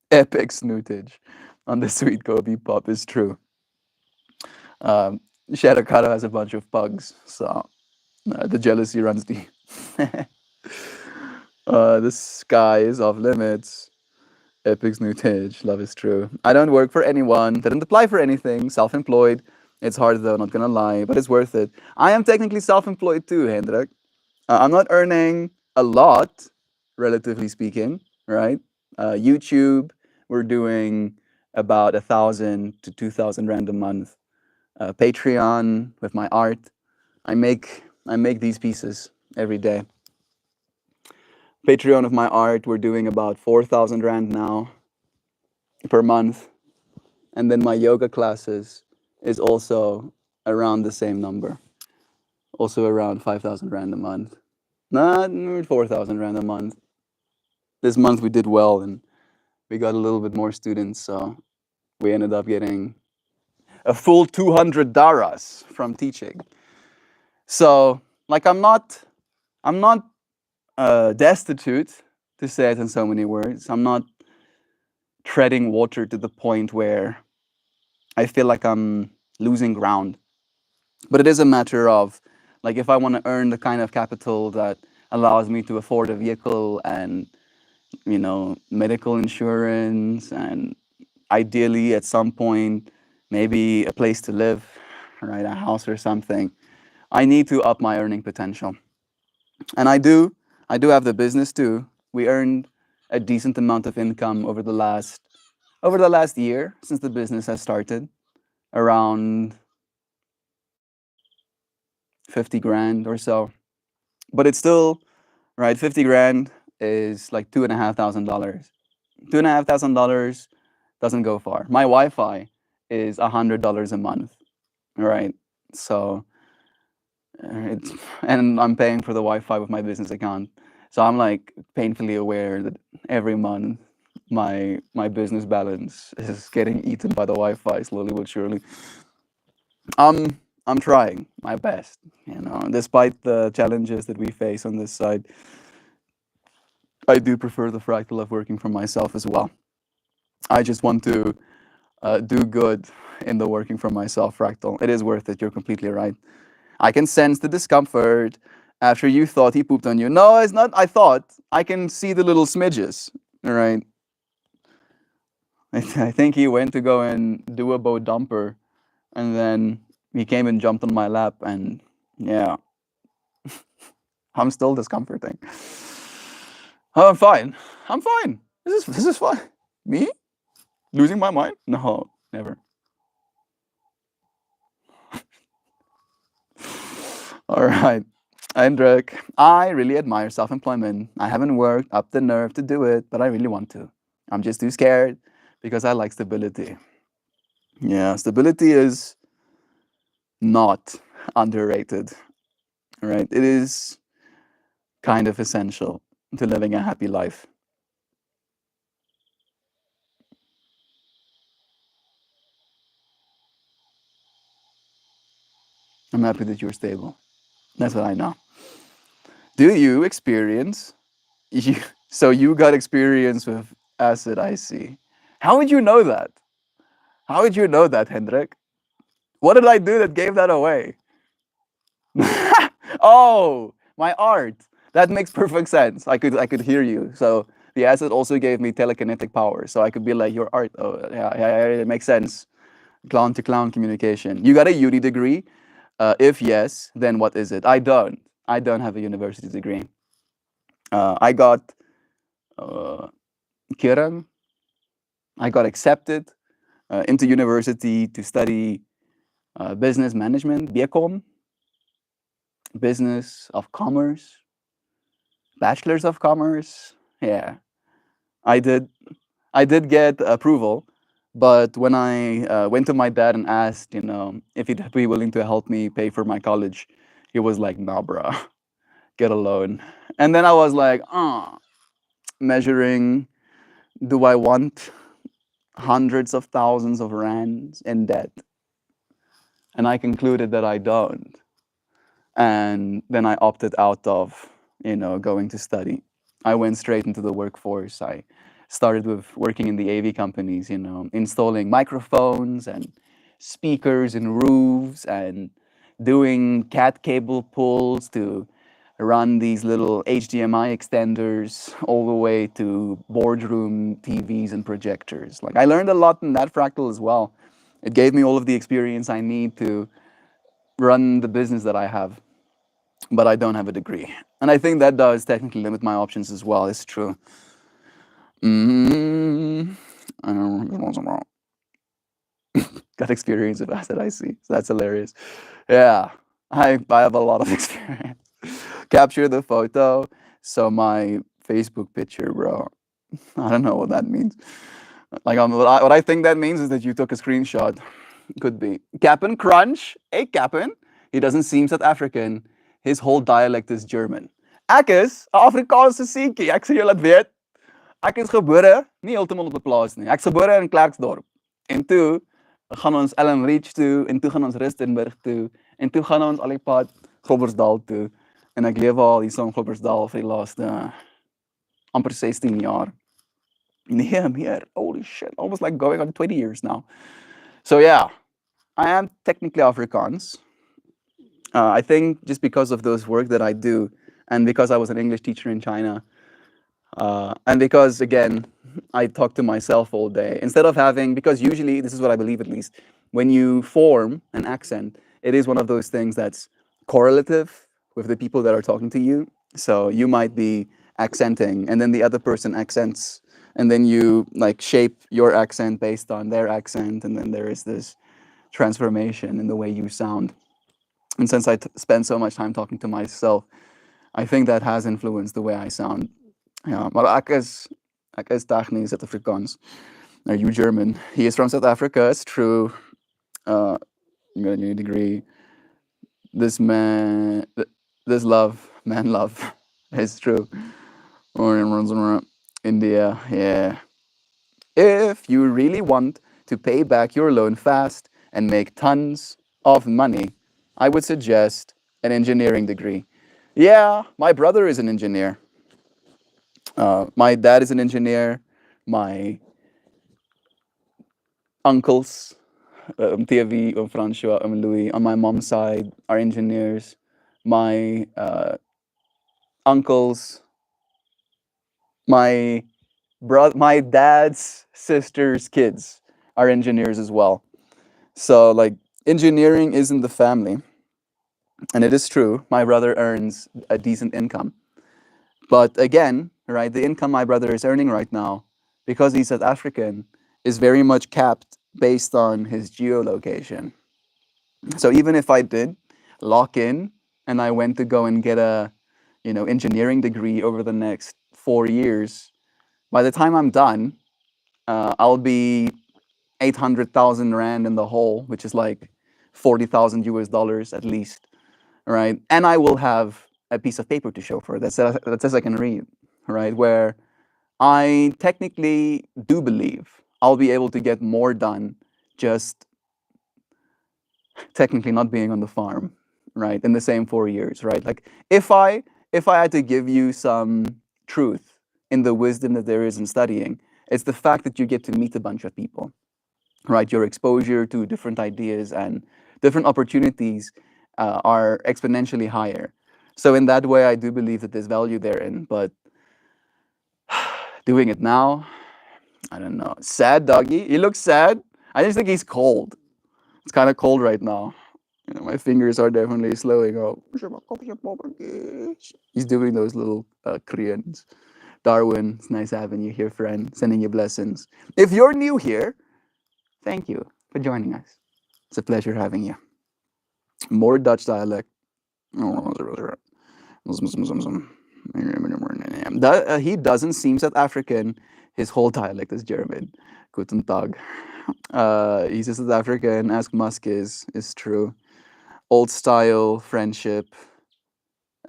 Speaker 1: Epic snootage on the sweet Kobe pop is true. Shadokado has a bunch of pugs, so the jealousy runs deep. The sky is off limits. Epic snootage. Love is true. I don't work for anyone. Didn't apply for anything. Self-employed. It's hard though, not gonna lie, but it's worth it. I am technically self-employed too, Hendrik. I'm not earning a lot, relatively speaking, right? YouTube, we're doing about 1,000 to 2,000 rand a month. Patreon with my art, I make these pieces every day. Patreon of my art, we're doing about 4,000 rand now per month, and then my yoga classes is also around the same number, also around 5,000 rand a month. Not 4,000 rand a month. This month we did well and we got a little bit more students, so we ended up getting a full 200 daras from teaching. So, like, I'm not destitute, to say it in so many words. I'm not treading water to the point where I feel like I'm losing ground. But it is a matter of, like, if I want to earn the kind of capital that allows me to afford a vehicle and, medical insurance, and ideally at some point, maybe a place to live, right? A house or something. I need to up my earning potential. And I do have the business too. We earned a decent amount of income over the last year since the business has started, around 50 grand or so. But it's still, right, 50 grand is like $2,500. $2,500 doesn't go far. My Wi-Fi is $100 a month, right? So it's and I'm paying for the Wi-Fi with my business account. So I'm like painfully aware that every month my business balance is getting eaten by the Wi-Fi slowly but surely. I'm trying my best, despite the challenges that we face on this side. I do prefer the fractal of working for myself as well. I just want to do good in the working for myself fractal. It is worth it. You're completely right. I can sense the discomfort after you thought he pooped on you. No, it's not. I thought. I can see the little smidges. All right. I think he went to go and do a boat dumper, and then he came and jumped on my lap, and yeah, I'm still discomforting. Oh, I'm fine. I'm fine. This is fine. Me losing my mind? No, never. All right. Hendrik, I really admire self employment. I haven't worked up the nerve to do it, but I really want to. I'm just too scared because I like stability. Yeah, stability is not underrated, right? It is kind of essential to living a happy life. I'm happy that you're stable. That's what I know. Do you experience you so you got experience with acid, I see. How would you know that? How would you know that, Hendrik? What did I do that gave that away? Oh, my art. That makes perfect sense. I could hear you. So the acid also gave me telekinetic power. So I could be like your art. Oh, yeah, yeah, yeah, it makes sense. Clown to clown communication. You got a uni degree? If yes, then what is it? I don't. I don't have a university degree. I got uh, Kiran. I got accepted into university to study business management, BCom, business of commerce, bachelor's of commerce. Yeah, I did. I did get approval, but when I went to my dad and asked, if he'd be willing to help me pay for my college, he was like, "Nah, bro, get a loan." And then I was like, measuring, do I want hundreds of thousands of rands in debt? And I concluded that I don't. And then I opted out of, going to study. I went straight into the workforce. I started with working in the AV companies, installing microphones and speakers in roofs and doing cat cable pulls to run these little HDMI extenders all the way to boardroom TVs and projectors. Like, I learned a lot in that fractal as well. It gave me all of the experience I need to run the business that I have, but I don't have a degree. And I think that does technically limit my options as well. It's true. Mm, I don't know. Got experience with that, I see. So that's hilarious. Yeah, I have a lot of experience. Capture the photo. So my Facebook picture, bro. I don't know what that means. Like, what I think that means is that you took a screenshot. Could be. Cap'n Crunch. Hey, Cap'n. He doesn't seem South African. His whole dialect is German. Ek is 'n Afrikaanse seentjie. Ek sê julle dit weet. Ek is gebore nie heeltemal op 'n plaas nie. Ek's gebore in Klerksdorp. En toe gaan ons Ellen Reach toe en toe gaan ons Rustenburg toe en toe gaan ons al die pad Groblersdal toe. En ek leef al hier in Groblersdal vir die laaste amper 16 jaar. Nee, meer. Holy shit. Almost like going on 20 years now. So yeah, I am technically Afrikaans. I think just because of those work that I do, and because I was an English teacher in China, and because again, I talk to myself all day instead of having, because usually this is what I believe at least, when you form an accent, it is one of those things that's correlative with the people that are talking to you. So you might be accenting, and then the other person accents, and then you like shape your accent based on their accent, and then there is this transformation in the way you sound. And since I spend so much time talking to myself, I think that has influenced the way I sound. Ja, maar ek is technisch Afrikaans. Are you German? He is from South Africa. It's true. I'm gonna need a degree. This this love, man love, is true. Or in India, yeah. If you really want to pay back your loan fast and make tons of money, I would suggest an engineering degree. Yeah, my brother is an engineer. My dad is an engineer. My uncles, Thierry, Francois, Louis, on my mom's side are engineers. My uncles, my dad's sister's kids are engineers as well. So like engineering is in the family. And it is true, my brother earns a decent income. But again, right, the income my brother is earning right now, because he's South African, is very much capped based on his geolocation. So even if I did lock in and I went to go and get a, engineering degree over the next 4 years, by the time I'm done, I'll be 800,000 rand in the hole, which is like 40,000 US dollars at least, right? And I will have a piece of paper to show for it that says I can read, right? Where I technically do believe I'll be able to get more done just technically not being on the farm, right? In the same 4 years, right? Like if I had to give you some truth in the wisdom that there is in studying, it's the fact that you get to meet a bunch of people, right? Your exposure to different ideas and different opportunities are exponentially higher. So in that way, I do believe that there's value therein. But doing it now, I don't know. Sad doggy. He looks sad. I just think he's cold. It's kind of cold right now. My fingers are definitely slowing up. He's doing those little Koreans. Darwin, it's nice having you here, friend. Sending you blessings. If you're new here, thank you for joining us. It's a pleasure having you. More Dutch dialect. He doesn't seem South African. His whole dialect is German. Guten Tag. He's a South African. Ask Musk is true. Old style friendship.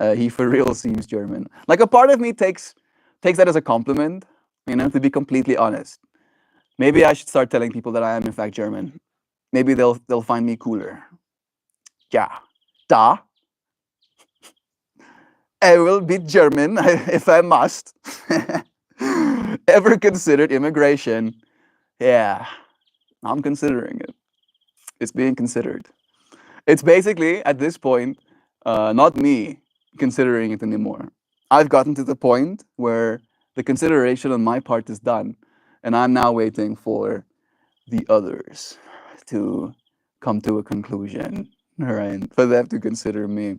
Speaker 1: He for real seems German. Like a part of me takes that as a compliment. To be completely honest. Maybe I should start telling people that I am in fact German. Maybe they'll find me cooler. Yeah. Da. I will be German if I must. Ever considered immigration? Yeah, I'm considering it. It's being considered. It's basically, at this point, not me considering it anymore. I've gotten to the point where the consideration on my part is done, and I'm now waiting for the others to come to a conclusion, right? For them to consider me.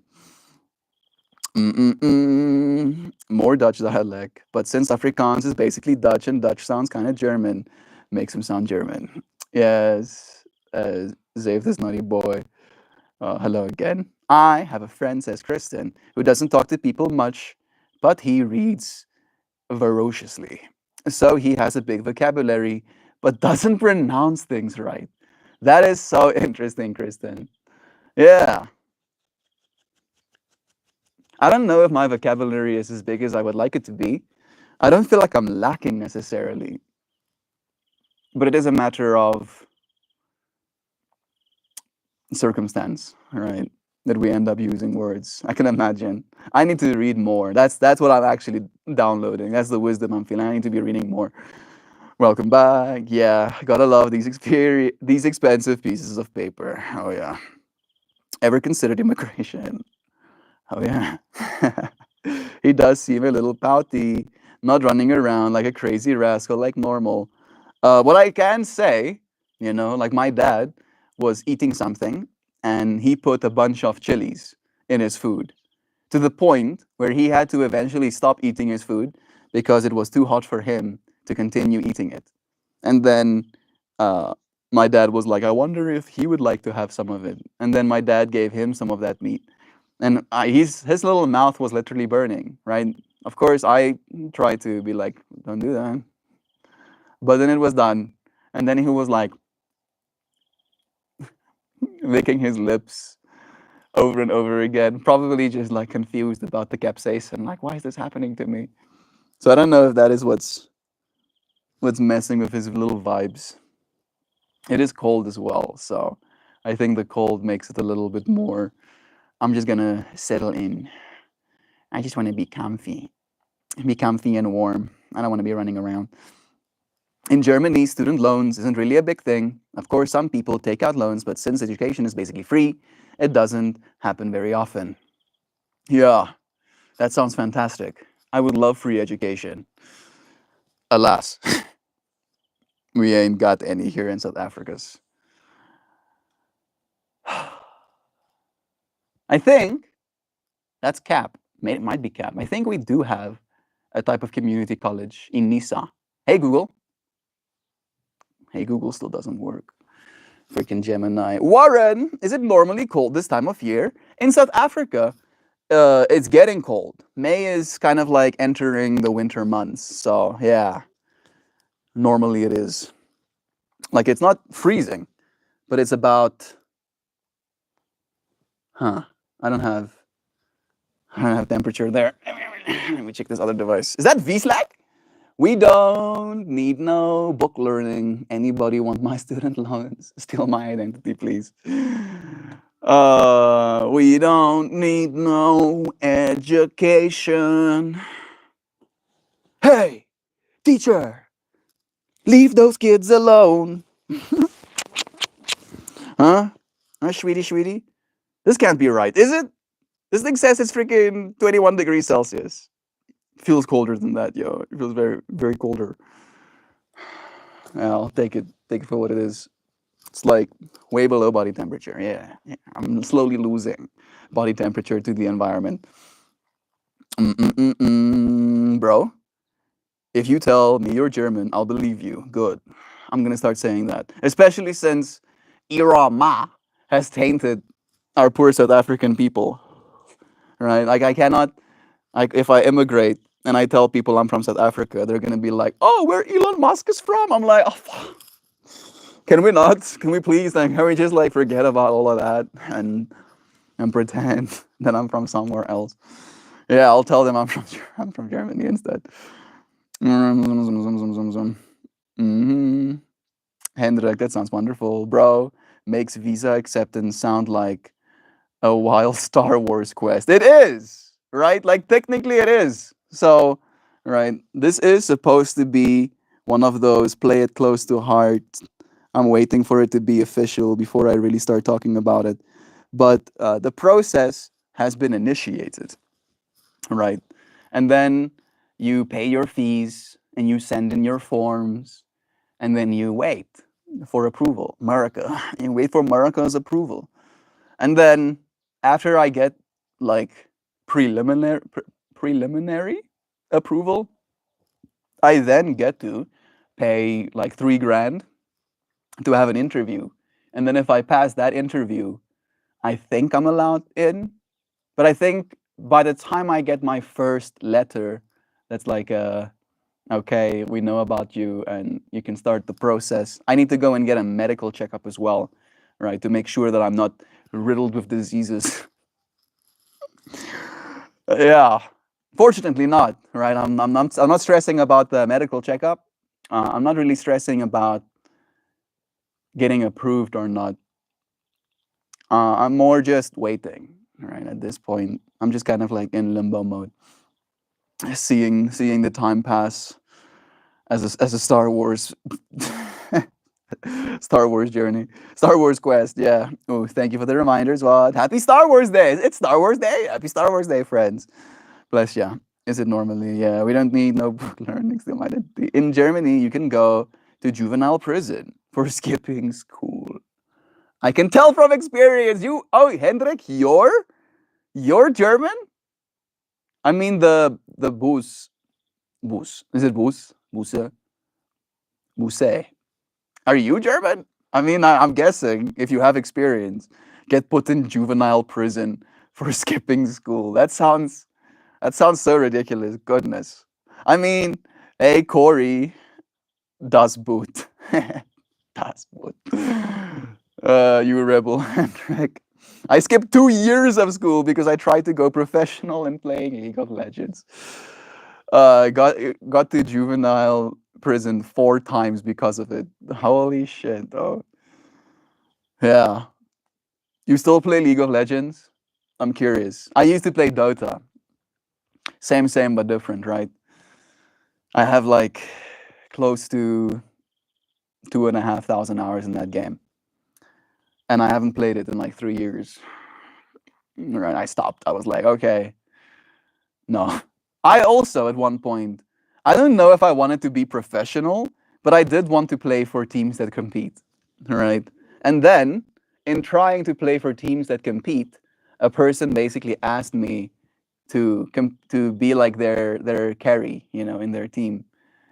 Speaker 1: More Dutch dialect, but since Afrikaans is basically Dutch and Dutch sounds kind of German, makes him sound German. Yes, Zave this naughty boy. Hello again. I have a friend, says Kristen, who doesn't talk to people much, but he reads ferociously. So he has a big vocabulary, but doesn't pronounce things right. That is so interesting, Kristen. Yeah. I don't know if my vocabulary is as big as I would like it to be. I don't feel like I'm lacking necessarily. But it is a matter of circumstance, right? That we end up using words. I can imagine. I need to read more. That's what I'm actually downloading. That's the wisdom I'm feeling. I need to be reading more. Welcome back. Yeah, gotta love these expensive pieces of paper. Oh yeah. Ever considered immigration? Oh yeah. He does seem a little pouty, not running around like a crazy rascal like normal. What I can say, like my dad was eating something and he put a bunch of chilies in his food to the point where he had to eventually stop eating his food because it was too hot for him to continue eating it. And then uh, my dad was like, I wonder if he would like to have some of it. And then my dad gave him some of that meat. And his little mouth was literally burning, right? Of course, I tried to be like, don't do that. But then it was done. And then he was like licking his lips over and over again, probably just like confused about the capsaicin. Like, why is this happening to me? So I don't know if that is what's messing with his little vibes. It is cold as well, so I think the cold makes it a little bit more. I'm just gonna settle in. I just want to be comfy and warm. I don't want to be running around. In Germany, student loans isn't really a big thing. Of course, some people take out loans, but since education is basically free, it doesn't happen very often. Yeah, that sounds fantastic. I would love free education. Alas, we ain't got any here in South Africa's. I think that's cap. It might be cap. I think we do have a type of community college in Nisa. Hey Google. Hey Google still doesn't work. Freaking Gemini. Warren, is it normally cold this time of year? In South Africa, it's getting cold. May is kind of like entering the winter months. So yeah, normally it is. Like it's not freezing, but it's about huh. I don't have I don't have temperature there. Let me check this other device. Is that VSlack? We don't need no book learning. Anybody want my student loans? Steal my identity, please. We don't need no education. Hey, teacher, leave those kids alone. Huh? Huh, sweetie, sweetie? This can't be right, is it? This thing says it's freaking 21 degrees Celsius. Feels colder than that, yo. It feels very, very colder. Yeah, I'll take it. Take it for what it is. It's like way below body temperature. Yeah, yeah. I'm slowly losing body temperature to the environment. Bro, if you tell me you're German, I'll believe you. Good. I'm gonna start saying that, especially since Irama has tainted our poor South African people. Right? Like I cannot. Like if I immigrate and I tell people I'm from South Africa, they're gonna be like, "Oh, where Elon Musk is from?" I'm like, "Oh, can we not? Can we please? Like, can we just like forget about all of that and pretend that I'm from somewhere else?" Yeah, I'll tell them I'm from Germany instead. Mm-hmm. Hendrik, that sounds wonderful, bro. Makes visa acceptance sound like a wild Star Wars quest. It is, right? Like technically it is. So, right, this is supposed to be one of those play it close to heart. I'm waiting for it to be official before I really start talking about it. But the process has been initiated, right? And then you pay your fees and you send in your forms and then you wait for approval. America. You wait for America's approval. And then after I get like preliminary approval, I then get to pay like 3 grand to have an interview. And then if I pass that interview, I think I'm allowed in. But I think by the time I get my first letter, that's like okay, we know about you and you can start the process. I need to go and get a medical checkup as well, right, to make sure that I'm not riddled with diseases. Yeah, fortunately not, right? I'm not stressing about the medical checkup. I'm not really stressing about getting approved or not. I'm more just waiting, right? At this point, I'm just kind of like in limbo mode, seeing the time pass as a Star Wars Star Wars journey, Star Wars quest. Yeah. Oh, thank you for the reminders. What? Happy Star Wars Day! It's Star Wars Day. Happy Star Wars Day, friends. Bless ya. Is it normally? Yeah. We don't need no book learning skill identity. In Germany, you can go to juvenile prison for skipping school. I can tell from experience. Oh, Hendrik, you're German. I mean the Bus. Is it Busse? Busse. Are you German? I mean, I'm guessing if you have experience, get put in juvenile prison for skipping school. That sounds so ridiculous. Goodness. I mean, hey Corey, das Boot. Das Boot. You rebel, Hendrik. I skipped 2 years of school because I tried to go professional in playing League of Legends. Got to juvenile prison 4 times because of it. Holy shit! Oh, yeah. You still play League of Legends? I'm curious. I used to play Dota. Same but different, right? I have like close to 2,500 hours in that game, and I haven't played it in like 3 years. Right, I stopped. I was like, okay, no. I also at one point, I don't know if I wanted to be professional, but I did want to play for teams that compete, right? And then in trying to play for teams that compete, a person basically asked me to be like their carry, in their team.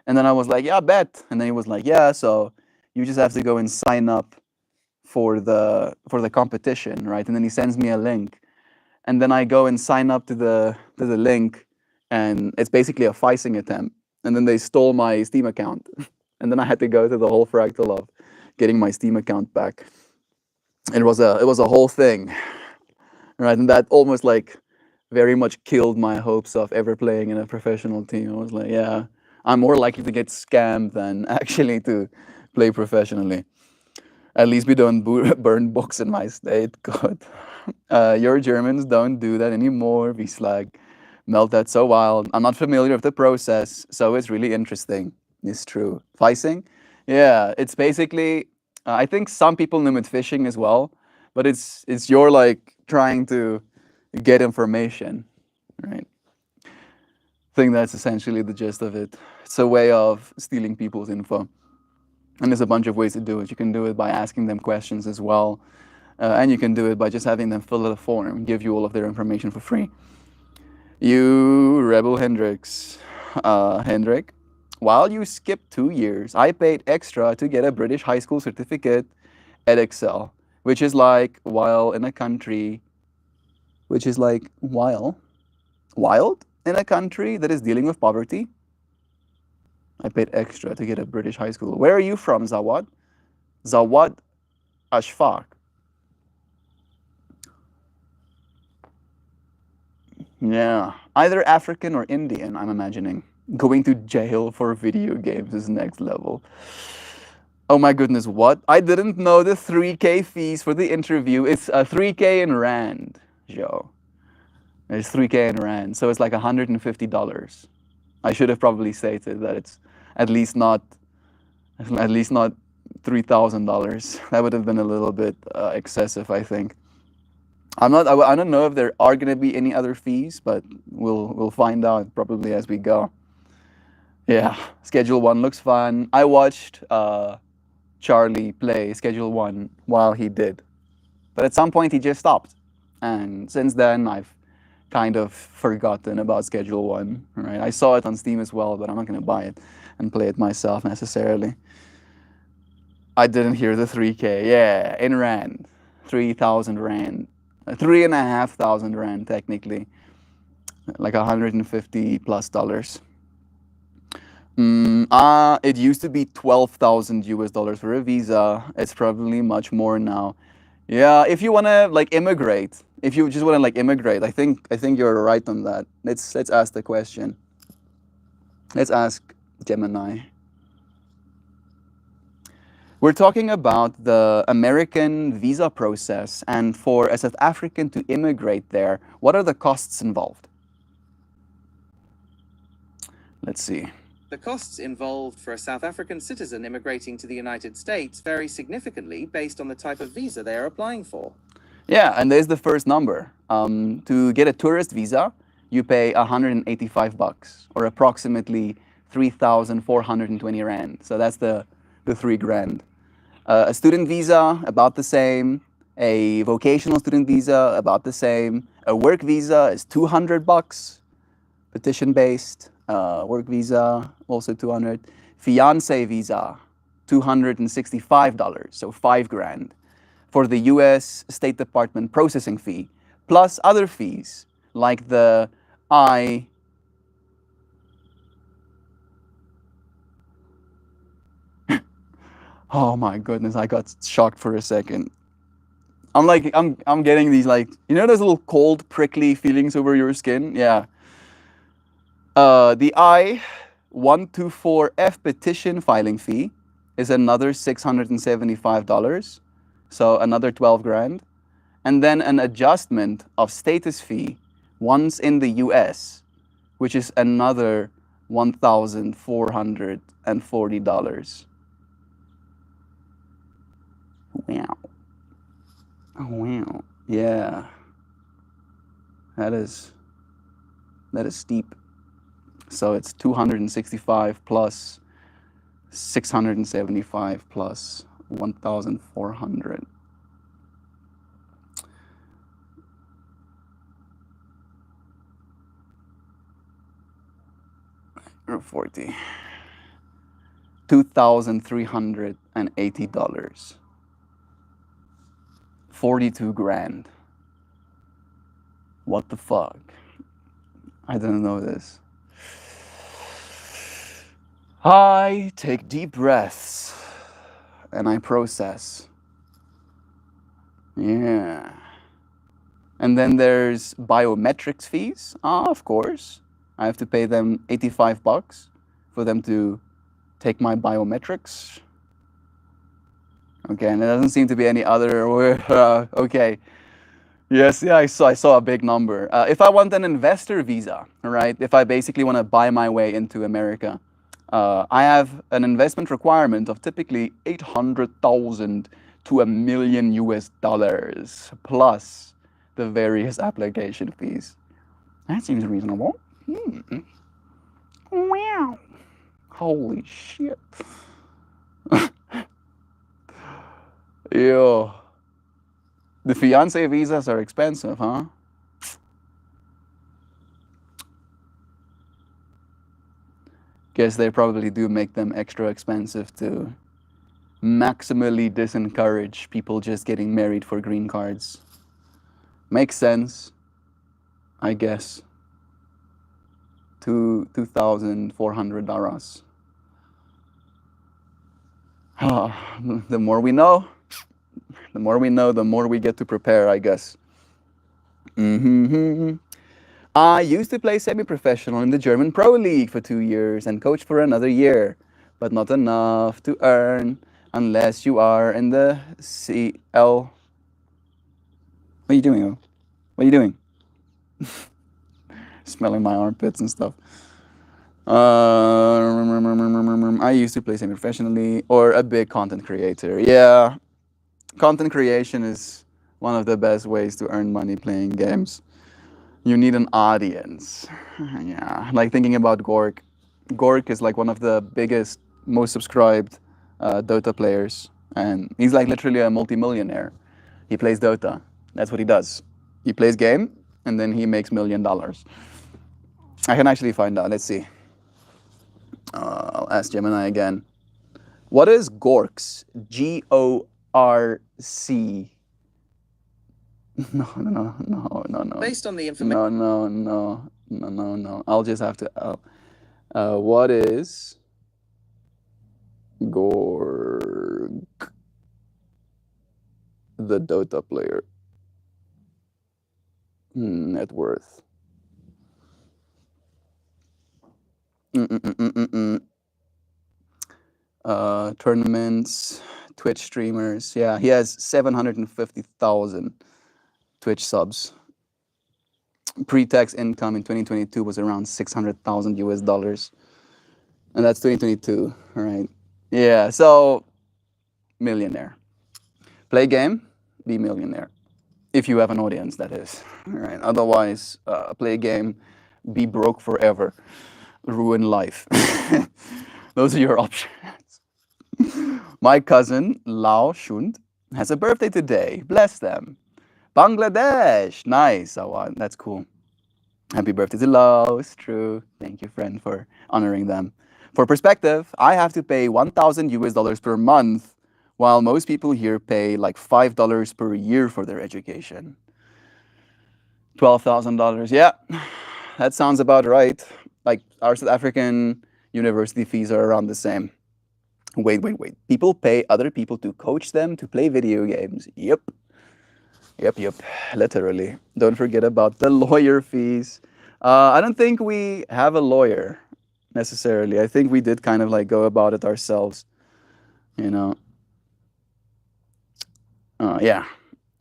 Speaker 1: And then I was like, yeah, bet. And then he was like, yeah, so you just have to go and sign up for the competition, right? And then he sends me a link, and then I go and sign up to the link, and it's basically a phishing attempt. And then they stole my Steam account, and then I had to go through the whole fractal of getting my Steam account back. It was a whole thing, right? And that almost like very much killed my hopes of ever playing in a professional team. I was like, yeah, I'm more likely to get scammed than actually to play professionally. At least we don't burn books in my state. God. Your Germans don't do that anymore. We slag. Melt that so wild. I'm not familiar with the process, so it's really interesting. It's true. Flicing? Yeah, it's basically, I think some people know it phishing as well, but it's you're like trying to get information, right? I think that's essentially the gist of it. It's a way of stealing people's info. And there's a bunch of ways to do it. You can do it by asking them questions as well. And you can do it by just having them fill out a form, give you all of their information for free. You rebel Hendrix. Hendrik, while you skipped 2 years, I paid extra to get a British high school certificate at Excel, which is like while in a country, which is like wild in a country that is dealing with poverty. I paid extra to get a British high school. Where are you from, Zawad? Zawad Ashfaq. Yeah, either African or Indian, I'm imagining. Going to jail for video games is next level. Oh my goodness, what? I didn't know the 3K fees for the interview. It's a 3K in Rand, Joe. It's 3K in Rand, so it's like $150. I should have probably stated that it's at least not $3,000. That would have been a little bit excessive, I think. I don't know if there are going to be any other fees, but we'll find out probably as we go. Yeah, Schedule 1 looks fun. I watched Charlie play Schedule 1 while he did, but at some point he just stopped, and since then I've kind of forgotten about Schedule 1. Right, I saw it on Steam as well, but I'm not going to buy it and play it myself necessarily. I didn't hear the 3K. Yeah, in Rand, 3,000 Rand. 3,500 Rand technically, like $150+. It used to be 12,000 US dollars for a visa. It's probably much more now. Yeah, if you wanna like immigrate, if you just wanna like immigrate, I think you're right on that. Let's ask the question. Let's ask Gemini. We're talking about the American visa process, and for a South African to immigrate there, what are the costs involved? Let's see.
Speaker 2: The costs involved for a South African citizen immigrating to the United States vary significantly based on the type of visa they are applying for.
Speaker 1: Yeah, and there's the first number. To get a tourist visa, you pay 185 bucks, or approximately 3,420 rand. So that's the 3 grand. A student visa, about the same. A vocational student visa, about the same. A work visa is 200 bucks, petition based. Work visa, also 200. Fiance visa, $265, so 5 grand. For the US State Department processing fee, plus other fees like the I. Oh my goodness, I got shocked for a second. I'm getting these, like, those little cold prickly feelings over your skin. Yeah. The I-124F petition filing fee is another $675, so another 12 grand. And then an adjustment of status fee once in the US, which is another $1,440. Wow. Oh, wow. Yeah. That is steep. So it's 265 plus 675 plus 1,400. 40. $2,380. 42 grand. What the fuck? I didn't know this. I take deep breaths and I process. Yeah. And then there's biometrics fees. Of course. I have to pay them 85 bucks for them to take my biometrics. Okay, and there doesn't seem to be any other. Okay. Yes, yeah, I saw a big number. If I want an investor visa, right? If I basically want to buy my way into America, I have an investment requirement of typically 800,000 to $1 million US plus the various application fees. That seems reasonable. Wow. Holy shit. Yo. The fiance visas are expensive, huh? Guess they probably do make them extra expensive to maximally disencourage people just getting married for green cards. Makes sense, I guess. 2,400 daras. The more we know, the more we get to prepare, I guess. I used to play semi-professional in the German Pro League for 2 years and coach for another year, but not enough to earn unless you are in the CL. What are you doing, oh? What are you doing? Smelling my armpits and stuff. I used to play semi-professionally or a big content creator. Yeah, content creation is one of the best ways to earn money playing games. You need an audience. Yeah, like thinking about Gork. Gork is like one of the biggest, most subscribed Dota players, and he's like literally a multimillionaire. He plays Dota. That's what he does. He plays game, and then he makes $1 million. I can actually find out. Let's see. I'll ask Gemini again. What is Gorks? GORC. No.
Speaker 2: Based on the information.
Speaker 1: No. I'll just have to. What is Gorg? The Dota player. Net worth. Tournaments, Twitch streamers. Yeah, he has 750,000 Twitch subs. Pre-tax income in 2022 was around 600,000 US dollars. And that's 2022, right? Yeah, so millionaire. Play game, be millionaire. If you have an audience, that is. Right? Otherwise, play a game, be broke forever, ruin life. Those are your options. My cousin, Lao Shund, has a birthday today. Bless them. Bangladesh. Nice, Awan. That's cool. Happy birthday to Laos. True. Thank you, friend, for honoring them. For perspective, I have to pay 1,000 US dollars per month, while most people here pay like $5 per year for their education. $12,000. Yeah, that sounds about right. Like our South African university fees are around the same. Wait, wait, wait. People pay other people to coach them to play video games. Yep. Yep, yep. Literally. Don't forget about the lawyer fees. I don't think we have a lawyer necessarily. I think we did kind of like go about it ourselves. You know. Yeah.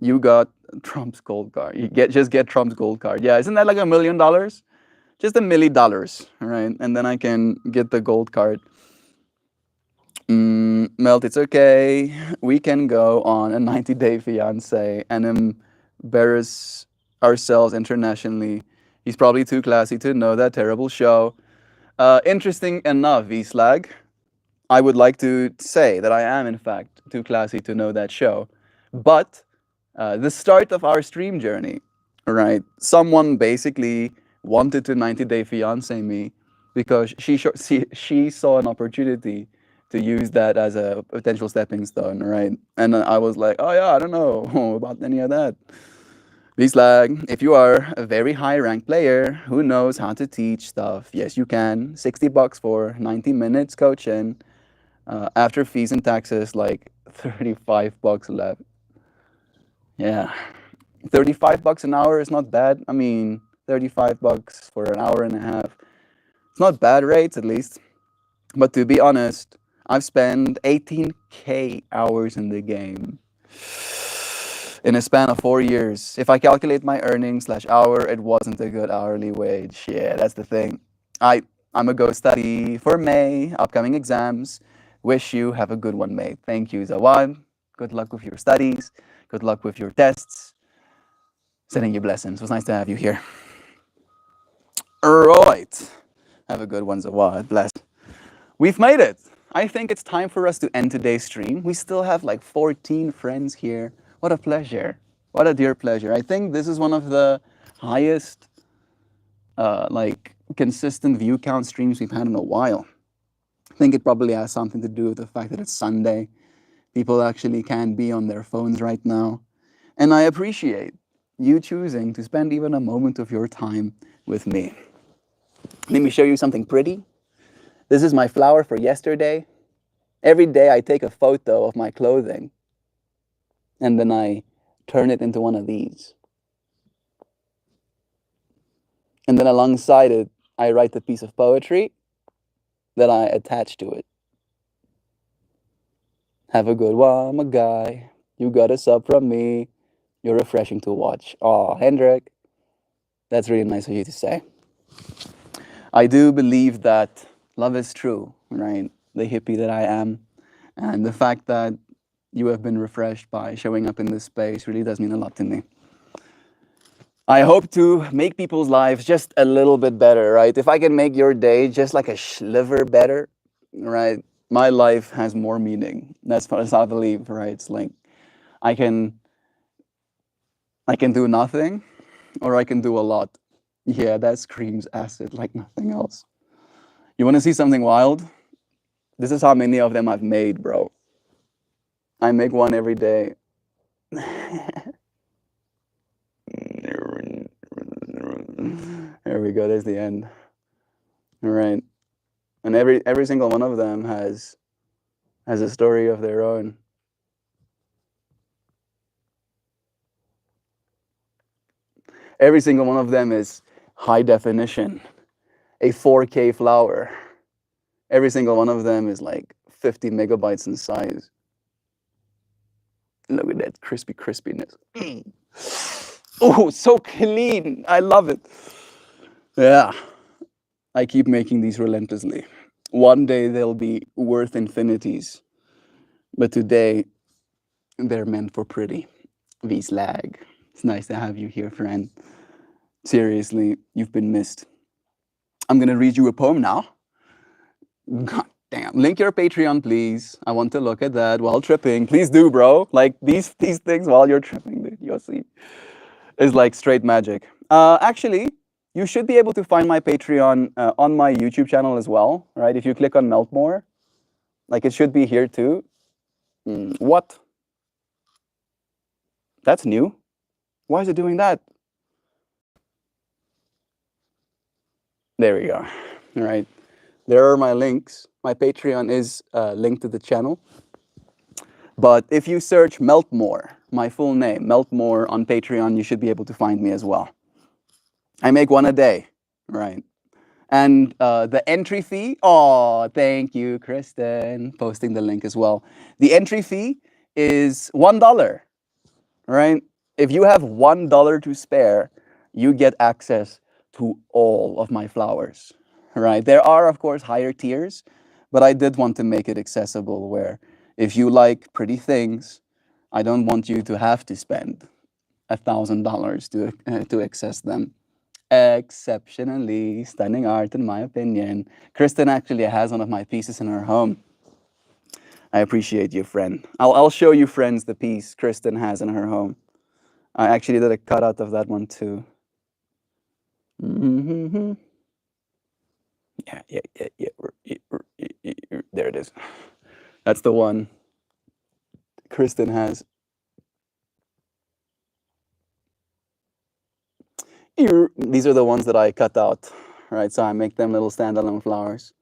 Speaker 1: You got Trump's gold card. You just get Trump's gold card. Yeah, isn't that like $1 million? Just $1 million, right? And then I can get the gold card. Melt, it's okay. We can go on a 90-day fiance and embarrass ourselves internationally. He's probably too classy to know that terrible show. Interesting enough, V-Slag. I would like to say that I am, in fact, too classy to know that show. But the start of our stream journey, right? Someone basically wanted to 90-day fiance me because she saw an opportunity to use that as a potential stepping stone, right? And I was like, oh yeah, I don't know about any of that. V-Slag, if you are a very high ranked player who knows how to teach stuff, yes, you can. $60 for 90 minutes coaching. After fees and taxes, like $35 left. Yeah. $35 an hour is not bad. I mean, $35 for an hour and a half. It's not bad rates, at least. But to be honest, I've spent 18K hours in the game in a span of 4 years. If I calculate my earnings / hour, it wasn't a good hourly wage. Yeah, that's the thing. I'm gonna go study for May, upcoming exams. Wish you have a good one, mate. Thank you, Zawad. Good luck with your studies. Good luck with your tests. Sending you blessings. It was nice to have you here. Right. Have a good one, Zawad. Bless. We've made it. I think it's time for us to end today's stream. We still have like 14 friends here. What a pleasure. What a dear pleasure. I think this is one of the highest, like, consistent view count streams we've had in a while. I think it probably has something to do with the fact that it's Sunday. People actually can be on their phones right now. And I appreciate you choosing to spend even a moment of your time with me. Let me show you something pretty. This is my flower for yesterday. Every day I take a photo of my clothing and then I turn it into one of these. And then alongside it, I write a piece of poetry that I attach to it. Have a good one, my guy. You got a sub from me. You're refreshing to watch. Oh, Hendrik, that's really nice of you to say. I do believe that love is true, right? The hippie that I am. And the fact that you have been refreshed by showing up in this space really does mean a lot to me. I hope to make people's lives just a little bit better, right? If I can make your day just like a sliver better, right? My life has more meaning. That's what I believe, right? It's like I can do nothing or I can do a lot. Yeah, that screams acid like nothing else. You want to see something wild? This is how many of them I've made, bro. I make one every day. There we go. There's the end. All right. And every single one of them has a story of their own. Every single one of them is high definition, a 4K flower. Every single one of them is like 50 megabytes in size. Look at that crispy crispiness. Oh, so clean. I love it. Yeah, I keep making these relentlessly. One day they'll be worth infinities, but today they're meant for pretty. V-Slag. It's nice to have you here, friend. Seriously, you've been missed. I'm gonna read you a poem now. God damn. Link your Patreon, please. I want to look at that while tripping. Please do, bro. Like these things while you're tripping, dude. You'll see. Is like straight magic. Actually, you should be able to find my Patreon on my YouTube channel as well, right? If you click on MeltMore, like it should be here too. What? That's new. Why is it doing that? There we go. All right. There are my links. My Patreon is linked to the channel. But if you search MeltMore, my full name, MeltMore on Patreon, you should be able to find me as well. I make one a day, right? And the entry fee, oh, thank you, Kristen, posting the link as well. The entry fee is $1, right? If you have $1 to spare, you get access to all of my flowers, right? There are, of course, higher tiers, but I did want to make it accessible where if you like pretty things, I don't want you to have to spend $1,000 to access them. Exceptionally stunning art, in my opinion. Kristen actually has one of my pieces in her home. I appreciate you, friend. I'll show you, friends, the piece Kristen has in her home. I actually did a cutout of that one too. Mm-hmm. Yeah. There it is. That's the one Kristen has. These are the ones that I cut out, right? So I make them little standalone flowers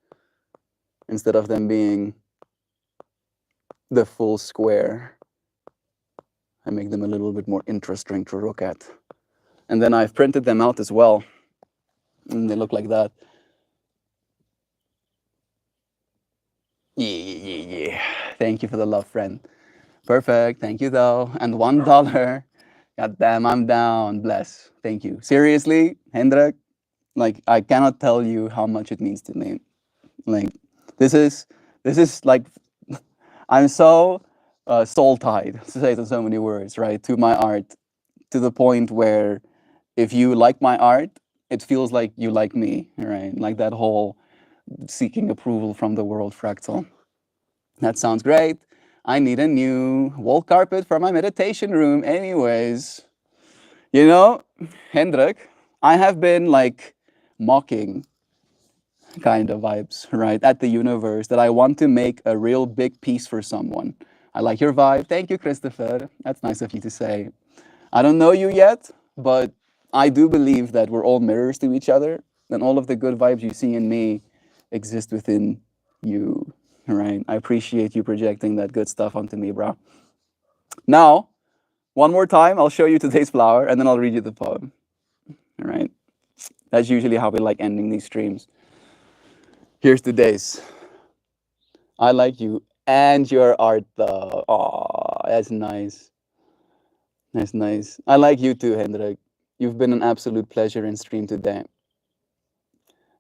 Speaker 1: instead of them being the full square. I make them a little bit more interesting to look at. And then I've printed them out as well. And they look like that. Yeah. Thank you for the love, friend. Perfect. Thank you, though. And $1. God damn, I'm down. Bless. Thank you. Seriously, Hendrik, like, I cannot tell you how much it means to me. Like, this is like, I'm so soul tied, to say it in so many words, right, to my art, to the point where if you like my art, it feels like you like me, right? Like that whole seeking approval from the world fractal. That sounds great. I need a new wall carpet for my meditation room. Anyways, you know, Hendrik, I have been like mocking kind of vibes, right, at the universe that I want to make a real big piece for someone. I like your vibe. Thank you, Christopher. That's nice of you to say. I don't know you yet, but I do believe that we're all mirrors to each other, and all of the good vibes you see in me exist within you, right? I appreciate you projecting that good stuff onto me, bro. Now, one more time, I'll show you today's flower, and then I'll read you the poem, all right? That's usually how we like ending these streams. Here's today's. I like you and your art, though. Aw, that's nice. That's nice. I like you too, Hendrik. You've been an absolute pleasure in stream today.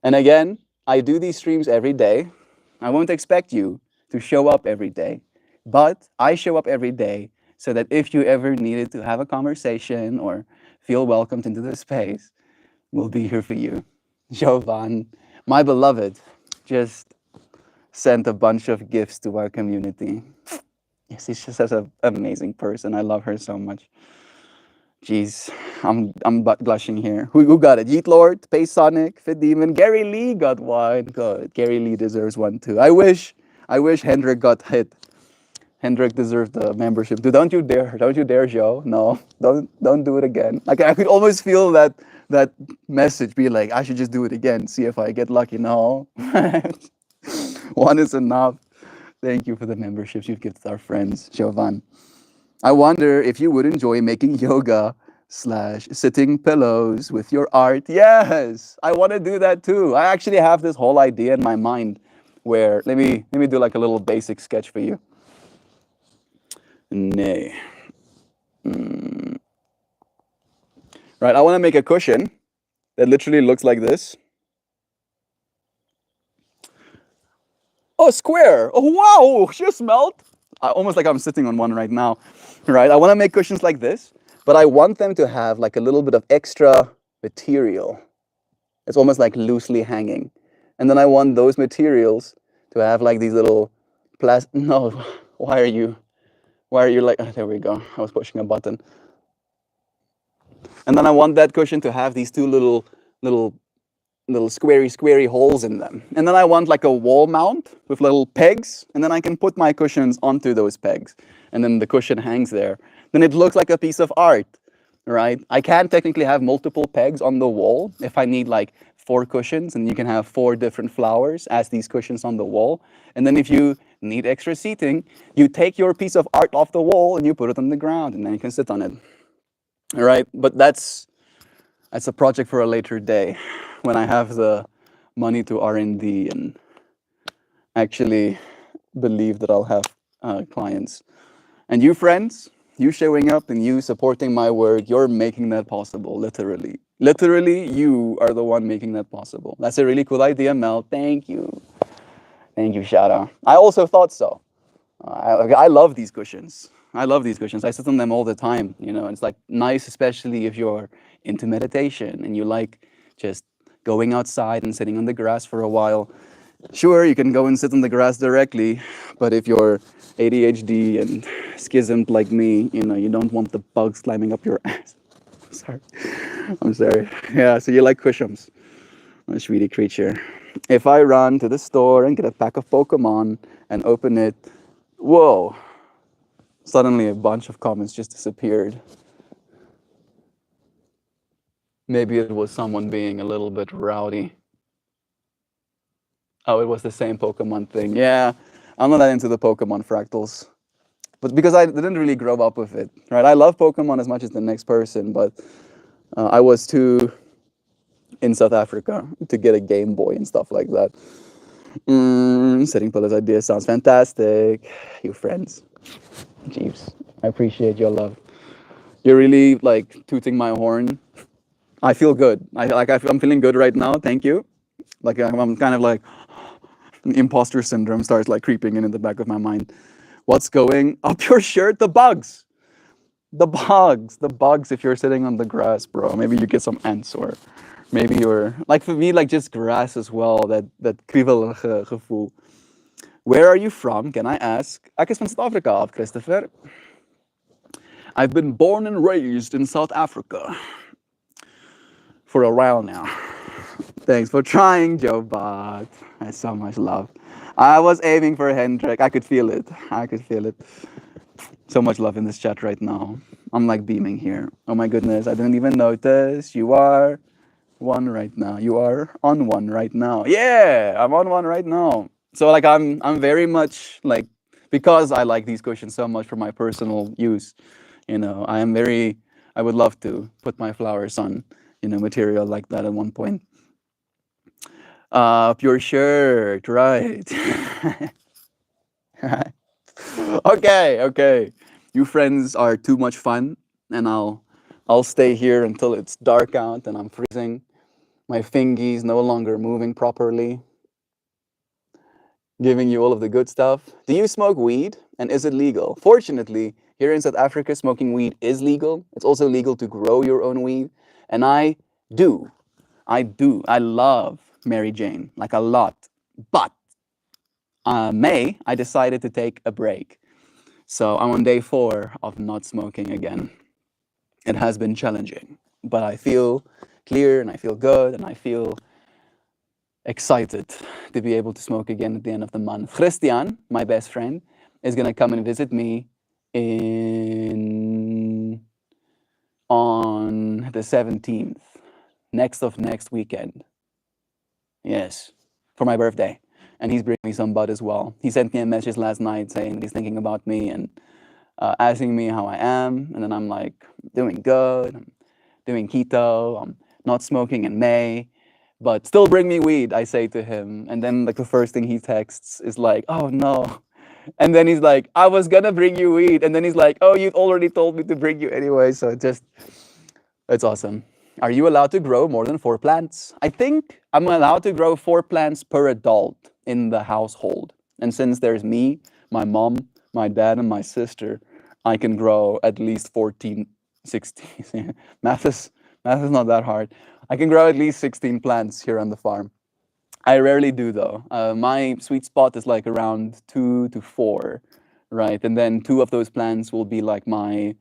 Speaker 1: And again, I do these streams every day. I won't expect you to show up every day, but I show up every day so that if you ever needed to have a conversation or feel welcomed into the space, we'll be here for you. Jovan, my beloved, just sent a bunch of gifts to our community. Yes, she's just such an amazing person. I love her so much. Jeez, I'm blushing here. Who got it? Yeet Lord, Space Sonic, Fit Demon, Gary Lee got one. Good. Gary Lee deserves one too. I wish Hendrik got hit. Hendrik deserved the membership. Dude, don't you dare, Joe. No, don't do it again. Like I could almost feel that message be like, I should just do it again, see if I get lucky. No. One is enough. Thank you for the memberships you've gifted our friends, Jovan. I wonder if you would enjoy making yoga / sitting pillows with your art. Yes, I want to do that too. I actually have this whole idea in my mind where let me do like a little basic sketch for you. Nay. Mm. Right, I want to make a cushion that literally looks like this. Oh, square. Oh, wow. Just melt. Almost like I'm sitting on one right now. Right, I want to make cushions like this, but I want them to have like a little bit of extra material. It's almost like loosely hanging. And then I want those materials to have like these little no, why are you like, oh, there we go. I was pushing a button. And then I want that cushion to have these two little little squarey holes in them. And then I want like a wall mount with little pegs, and then I can put my cushions onto those pegs. And then the cushion hangs there. Then it looks like a piece of art, right? I can technically have multiple pegs on the wall if I need like 4 cushions, and you can have 4 different flowers as these cushions on the wall. And then if you need extra seating, you take your piece of art off the wall and you put it on the ground, and then you can sit on it. All right, but that's a project for a later day when I have the money to R&D and actually believe that I'll have clients. And you friends, you showing up and you supporting my work, you're making that possible, literally. Literally, you are the one making that possible. That's a really cool idea, Mel. Thank you. Thank you, Shada. I also thought so. I love these cushions. I love these cushions. I sit on them all the time. You know, it's like nice, especially if you're into meditation and you like just going outside and sitting on the grass for a while. Sure, you can go and sit on the grass directly, but if you're ADHD and schismed like me, you know, you don't want the bugs climbing up your ass. Sorry. I'm sorry. Yeah, so you like cushions. A sweetie creature. If I run to the store and get a pack of Pokemon and open it, whoa, suddenly a bunch of comments just disappeared. Maybe it was someone being a little bit rowdy. Oh, it was the same Pokemon thing. Yeah, I'm not that into the Pokemon fractals. But because I didn't really grow up with it, right? I love Pokemon as much as the next person, but I was too in South Africa to get a Game Boy and stuff like that. Setting Pilla's idea sounds fantastic. You friends. Jeeves, I appreciate your love. You're really like tooting my horn. I feel good. I'm feeling good right now. Thank you. Like I'm kind of like imposter syndrome starts like creeping in the back of my mind. What's going up your shirt? The bugs. The bugs. The bugs. If you're sitting on the grass, bro, maybe you get some ants, or maybe you're like, for me, like just grass as well. That kriebel gevoel. Where are you from? Can I ask? Ek is van South Africa, Christopher. I've been born and raised in South Africa for a while now. Thanks for trying, Joe Bot. That's so much love. I was aiming for Hendrik. I could feel it. I could feel it. So much love in this chat right now. I'm like beaming here. Oh my goodness, I didn't even notice. You are one right now. You are on one right now. Yeah, I'm on one right now. So like I'm very much like, because I like these cushions so much for my personal use, you know, I would love to put my flowers on, you know, material like that at one point. Pure shirt, right. Right. Okay, okay. You friends are too much fun, and I'll stay here until it's dark out and I'm freezing. My fingies no longer moving properly. Giving you all of the good stuff. Do you smoke weed, and is it legal? Fortunately, here in South Africa, smoking weed is legal. It's also legal to grow your own weed, and I do. I love Mary Jane, like a lot. But May, I decided to take a break. So I'm on day 4 of not smoking again. It has been challenging, but I feel clear and I feel good and I feel excited to be able to smoke again at the end of the month. Christian, my best friend, is going to come and visit me on the 17th, next weekend. Yes, for my birthday. And he's bringing me some bud as well. He sent me a message last night saying he's thinking about me and asking me how I am. And then I'm like, doing good. I'm doing keto. I'm not smoking in May. But still bring me weed, I say to him. And then like the first thing he texts is like, oh no, And then he's like, I was gonna bring you weed. And then he's like, oh, you already told me to bring you anyway. So it's awesome. Are you allowed to grow more than 4 plants? I think I'm allowed to grow 4 plants per adult in the household. And since there's me, my mom, my dad, and my sister, I can grow at least 14, 16. Math is not that hard. I can grow at least 16 plants here on the farm. I rarely do though. My sweet spot is like around 2 to 4, right? And then two of those plants will be like my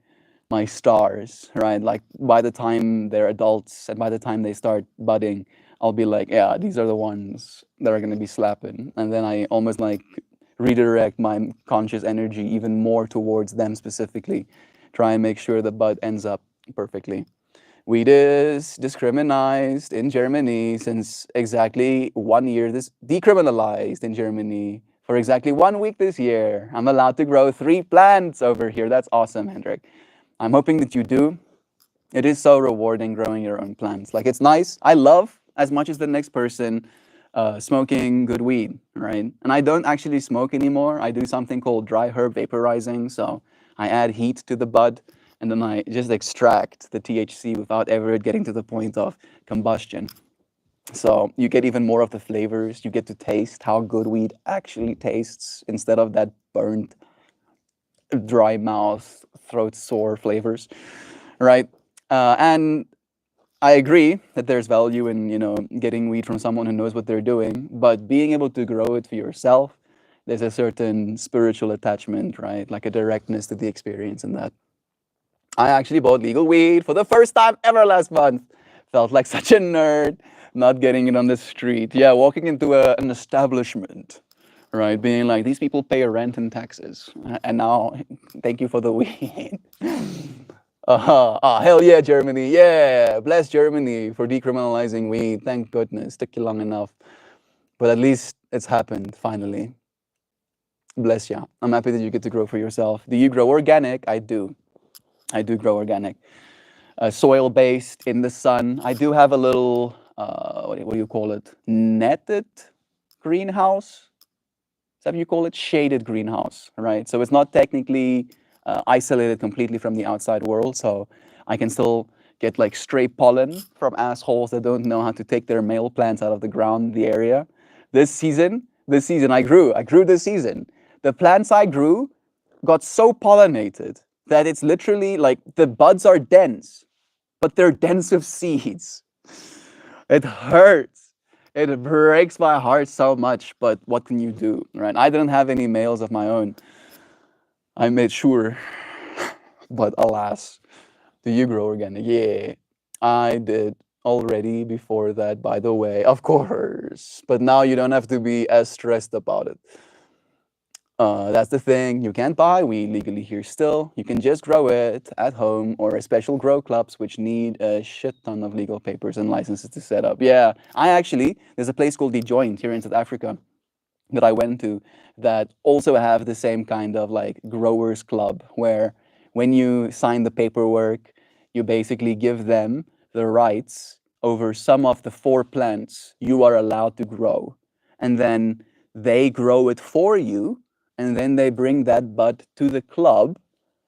Speaker 1: stars, right? Like by the time they're adults and by the time they start budding, I'll be like, yeah, these are the ones that are gonna be slapping. And then I almost like redirect my conscious energy even more towards them specifically, try and make sure the bud ends up perfectly. Weed is discriminized in Germany since exactly 1 year. This decriminalized in Germany for exactly 1 week this year. I'm allowed to grow 3 plants over here. That's awesome, Hendrik. I'm hoping that you do. It is so rewarding growing your own plants. Like it's nice. I love as much as the next person smoking good weed, right? And I don't actually smoke anymore. I do something called dry herb vaporizing. So I add heat to the bud and then I just extract the THC without ever getting to the point of combustion. So you get even more of the flavors. You get to taste how good weed actually tastes instead of that burnt, dry mouth, throat sore flavors, right? And I agree that there's value in getting weed from someone who knows what they're doing, but being able to grow it for yourself, there's a certain spiritual attachment, right? Like a directness to the experience in that. I actually bought legal weed for the first time ever last month. Felt like such a nerd not getting it on the street. Yeah, walking into an establishment, right? Being like, these people pay rent and taxes, and now thank you for the weed. Hell yeah, Germany. Yeah, bless Germany for decriminalizing weed. Thank goodness. Took you long enough. But at least it's happened finally. Bless ya. I'm happy that you get to grow for yourself. Do you grow organic? I do. I do grow organic. Soil based in the sun. I do have a little, what do you call it? Netted greenhouse. Is that what you call it? Shaded greenhouse, right? So it's not technically isolated completely from the outside world. So I can still get like stray pollen from assholes that don't know how to take their male plants out of the ground, the area. This season I grew this season. The plants I grew got so pollinated that it's literally like the buds are dense, but they're dense with seeds. It hurts. It breaks my heart so much, but what can you do, right? I didn't have any males of my own. I made sure, but alas, do you grow organic? Yeah, I did already before that, by the way, of course. But now you don't have to be as stressed about it. That's the thing. You can't buy weed legally here still. You can just grow it at home or at special grow clubs, which need a shit ton of legal papers and licenses to set up. Yeah, there's a place called The Joint here in South Africa that I went to that also have the same kind of like growers club where when you sign the paperwork, you basically give them the rights over some of the 4 plants you are allowed to grow. And then they grow it for you and then they bring that bud to the club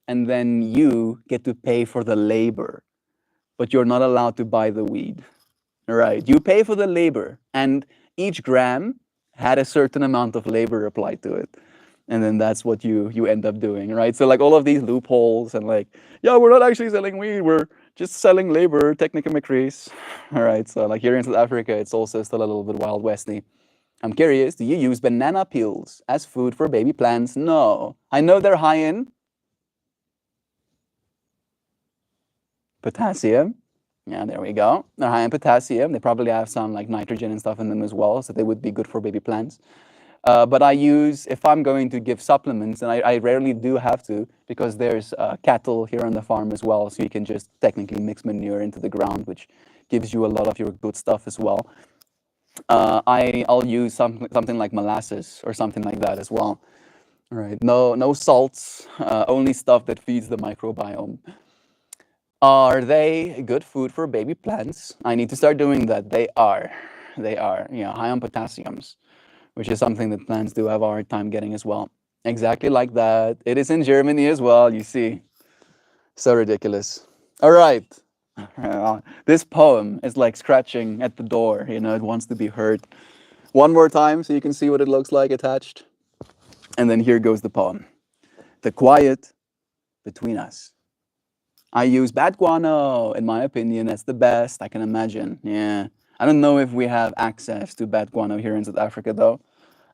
Speaker 1: and then you get to pay for the labor, but you're not allowed to buy the weed. Right. You pay for the labor, and each gram had a certain amount of labor applied to it. And then that's what you end up doing, right? So like all of these loopholes and like, yeah, we're not actually selling weed, we're just selling labor, technical McCrease. All right. So like here in South Africa, it's also still a little bit wild westy. I'm curious, do you use banana peels as food for baby plants? No. I know they're high in potassium. Yeah, there we go. They're high in potassium. They probably have some like nitrogen and stuff in them as well, so they would be good for baby plants. But I use, if I'm going to give supplements, and I rarely do have to, because there's cattle here on the farm as well, so you can just technically mix manure into the ground, which gives you a lot of your good stuff as well. I'll use something like molasses or something like that as well. All right, no salts, only stuff that feeds the microbiome. Are they good food for baby plants? I need to start doing that. They are. They are. Yeah, high on potassiums, which is something that plants do have a hard time getting as well. Exactly like that. It is in Germany as well, you see. So ridiculous. All right. This poem is like scratching at the door, it wants to be heard. One more time so you can see what it looks like attached. And then here goes the poem. The quiet between us. I use bad guano, in my opinion. That's the best I can imagine. Yeah. I don't know if we have access to bad guano here in South Africa, though.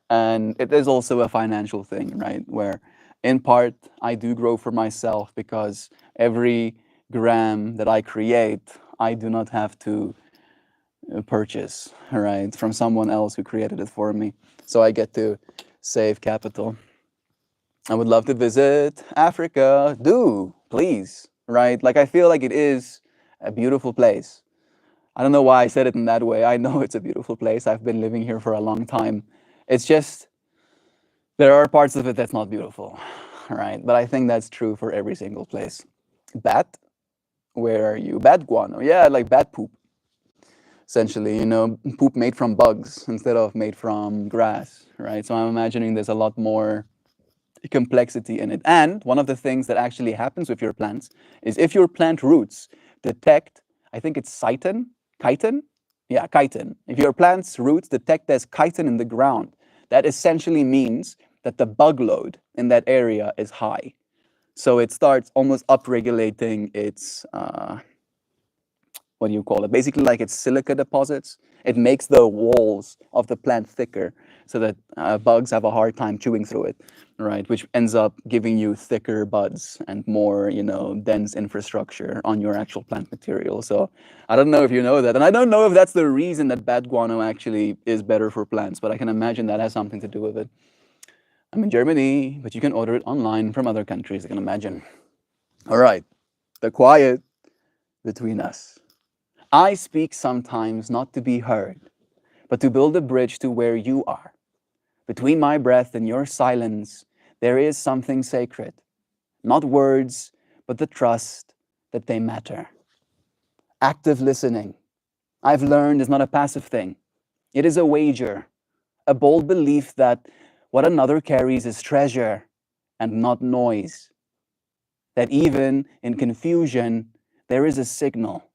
Speaker 1: And it is also a financial thing, right? Where in part I do grow for myself because every gram that I create, I do not have to purchase, right, from someone else who created it for me. So I get to save capital. I would love to visit Africa. Do, please, right? Like, I feel like it is a beautiful place. I don't know why I said it in that way. I know it's a beautiful place. I've been living here for a long time. It's just there are parts of it that's not beautiful, right? But I think that's true for every single place. Bat, where are you? Bat guano. Yeah, like bat poop, essentially, poop made from bugs instead of made from grass, right? So I'm imagining there's a lot more complexity in it. And one of the things that actually happens with your plants is if your plant roots detect, I think it's chitin? Yeah, chitin. If your plant's roots detect there's chitin in the ground, that essentially means that the bug load in that area is high. So it starts almost upregulating its what do you call it? Basically, like it's silica deposits. It makes the walls of the plant thicker so that bugs have a hard time chewing through it, right? Which ends up giving you thicker buds and more, dense infrastructure on your actual plant material. So I don't know if you know that. And I don't know if that's the reason that bad guano actually is better for plants, but I can imagine that has something to do with it. I'm in Germany, but you can order it online from other countries, I can imagine. All right, the quiet between us. I speak sometimes not to be heard, but to build a bridge to where you are. Between my breath and your silence, there is something sacred. Not words, but the trust that they matter. Active listening, I've learned, is not a passive thing. It is a wager, a bold belief that what another carries is treasure and not noise. That even in confusion, there is a signal.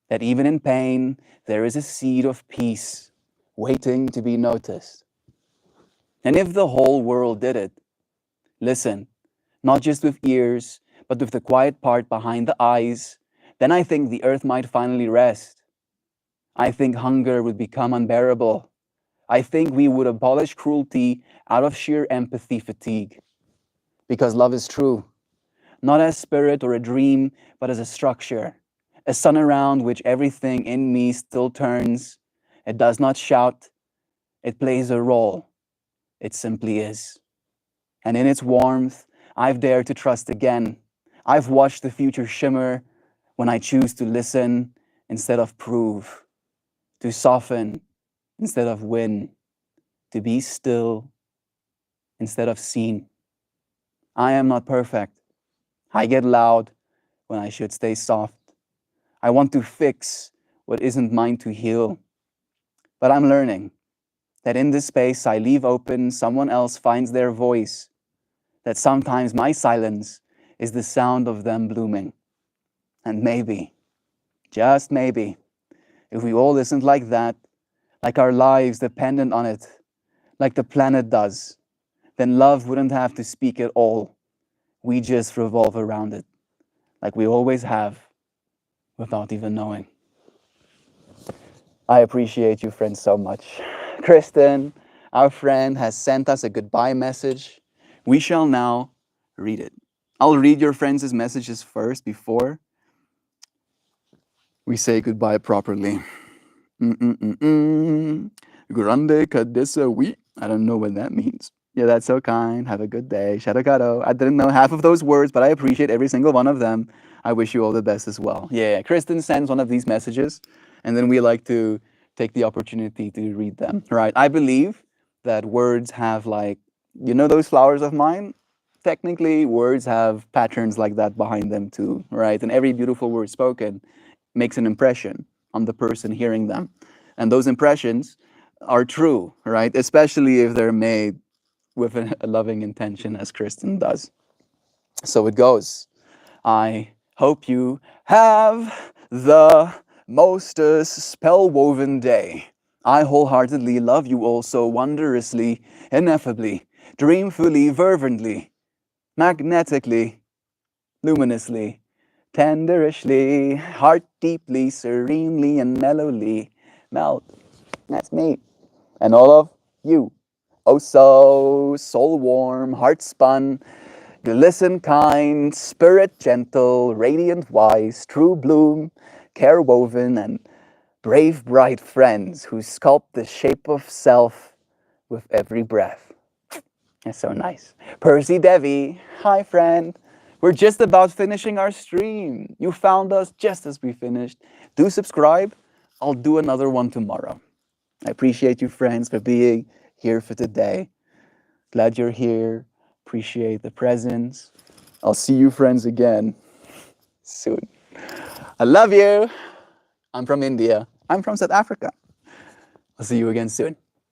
Speaker 1: That even in pain, there is a seed of peace waiting to be noticed. And if the whole world did it, listen, not just with ears, but with the quiet part behind the eyes, then I think the earth might finally rest. I think hunger would become unbearable. I think we would abolish cruelty out of sheer empathy fatigue. Because love is true, not as spirit or a dream, but as a structure, a sun around which everything in me still turns. It does not shout, it plays a role. It simply is. And in its warmth, I've dared to trust again. I've watched the future shimmer when I choose to listen instead of prove, to soften instead of win, to be still instead of seen. I am not perfect. I get loud when I should stay soft. I want to fix what isn't mine to heal. But I'm learning that in this space I leave open, someone else finds their voice, that sometimes my silence is the sound of them blooming. And maybe, just maybe, if we all listened like that, like our lives dependent on it, like the planet does, then love wouldn't have to speak at all. We just revolve around it, like we always have, without even knowing. I appreciate you, friends, so much. Kristen, our friend, has sent us a goodbye message. We shall now read it. I'll read your friends' messages first before we say goodbye properly. Grande cadissa oui. I don't know what that means. Yeah, that's so kind. Have a good day. Shadakado. I didn't know half of those words, but I appreciate every single one of them. I wish you all the best as well. Yeah, Kristen sends one of these messages, and then we like to take the opportunity to read them. Right. I believe that words have like, those flowers of mine? Technically, words have patterns like that behind them too, right? And every beautiful word spoken makes an impression on the person hearing them. And those impressions are true, right? Especially if they're made with a loving intention as Kristen does. So it goes. I hope you have the most spell-woven day. I wholeheartedly love you all so wondrously, ineffably, dreamfully, fervently, magnetically, luminously, tenderishly, heart deeply, serenely, and mellowly. Melt, that's me. And all of you. Oh, so soul warm, heart spun, glisten kind, spirit gentle, radiant wise, true bloom, care woven, and brave bright friends who sculpt the shape of self with every breath. That's so nice. Percy Devi, hi friend. We're just about finishing our stream. You found us just as we finished. Do subscribe. I'll do another one tomorrow. I appreciate you, friends, for being here for today. Glad you're here. Appreciate the presence. I'll see you, friends, again soon. I love you. I'm from India. I'm from South Africa. I'll see you again soon.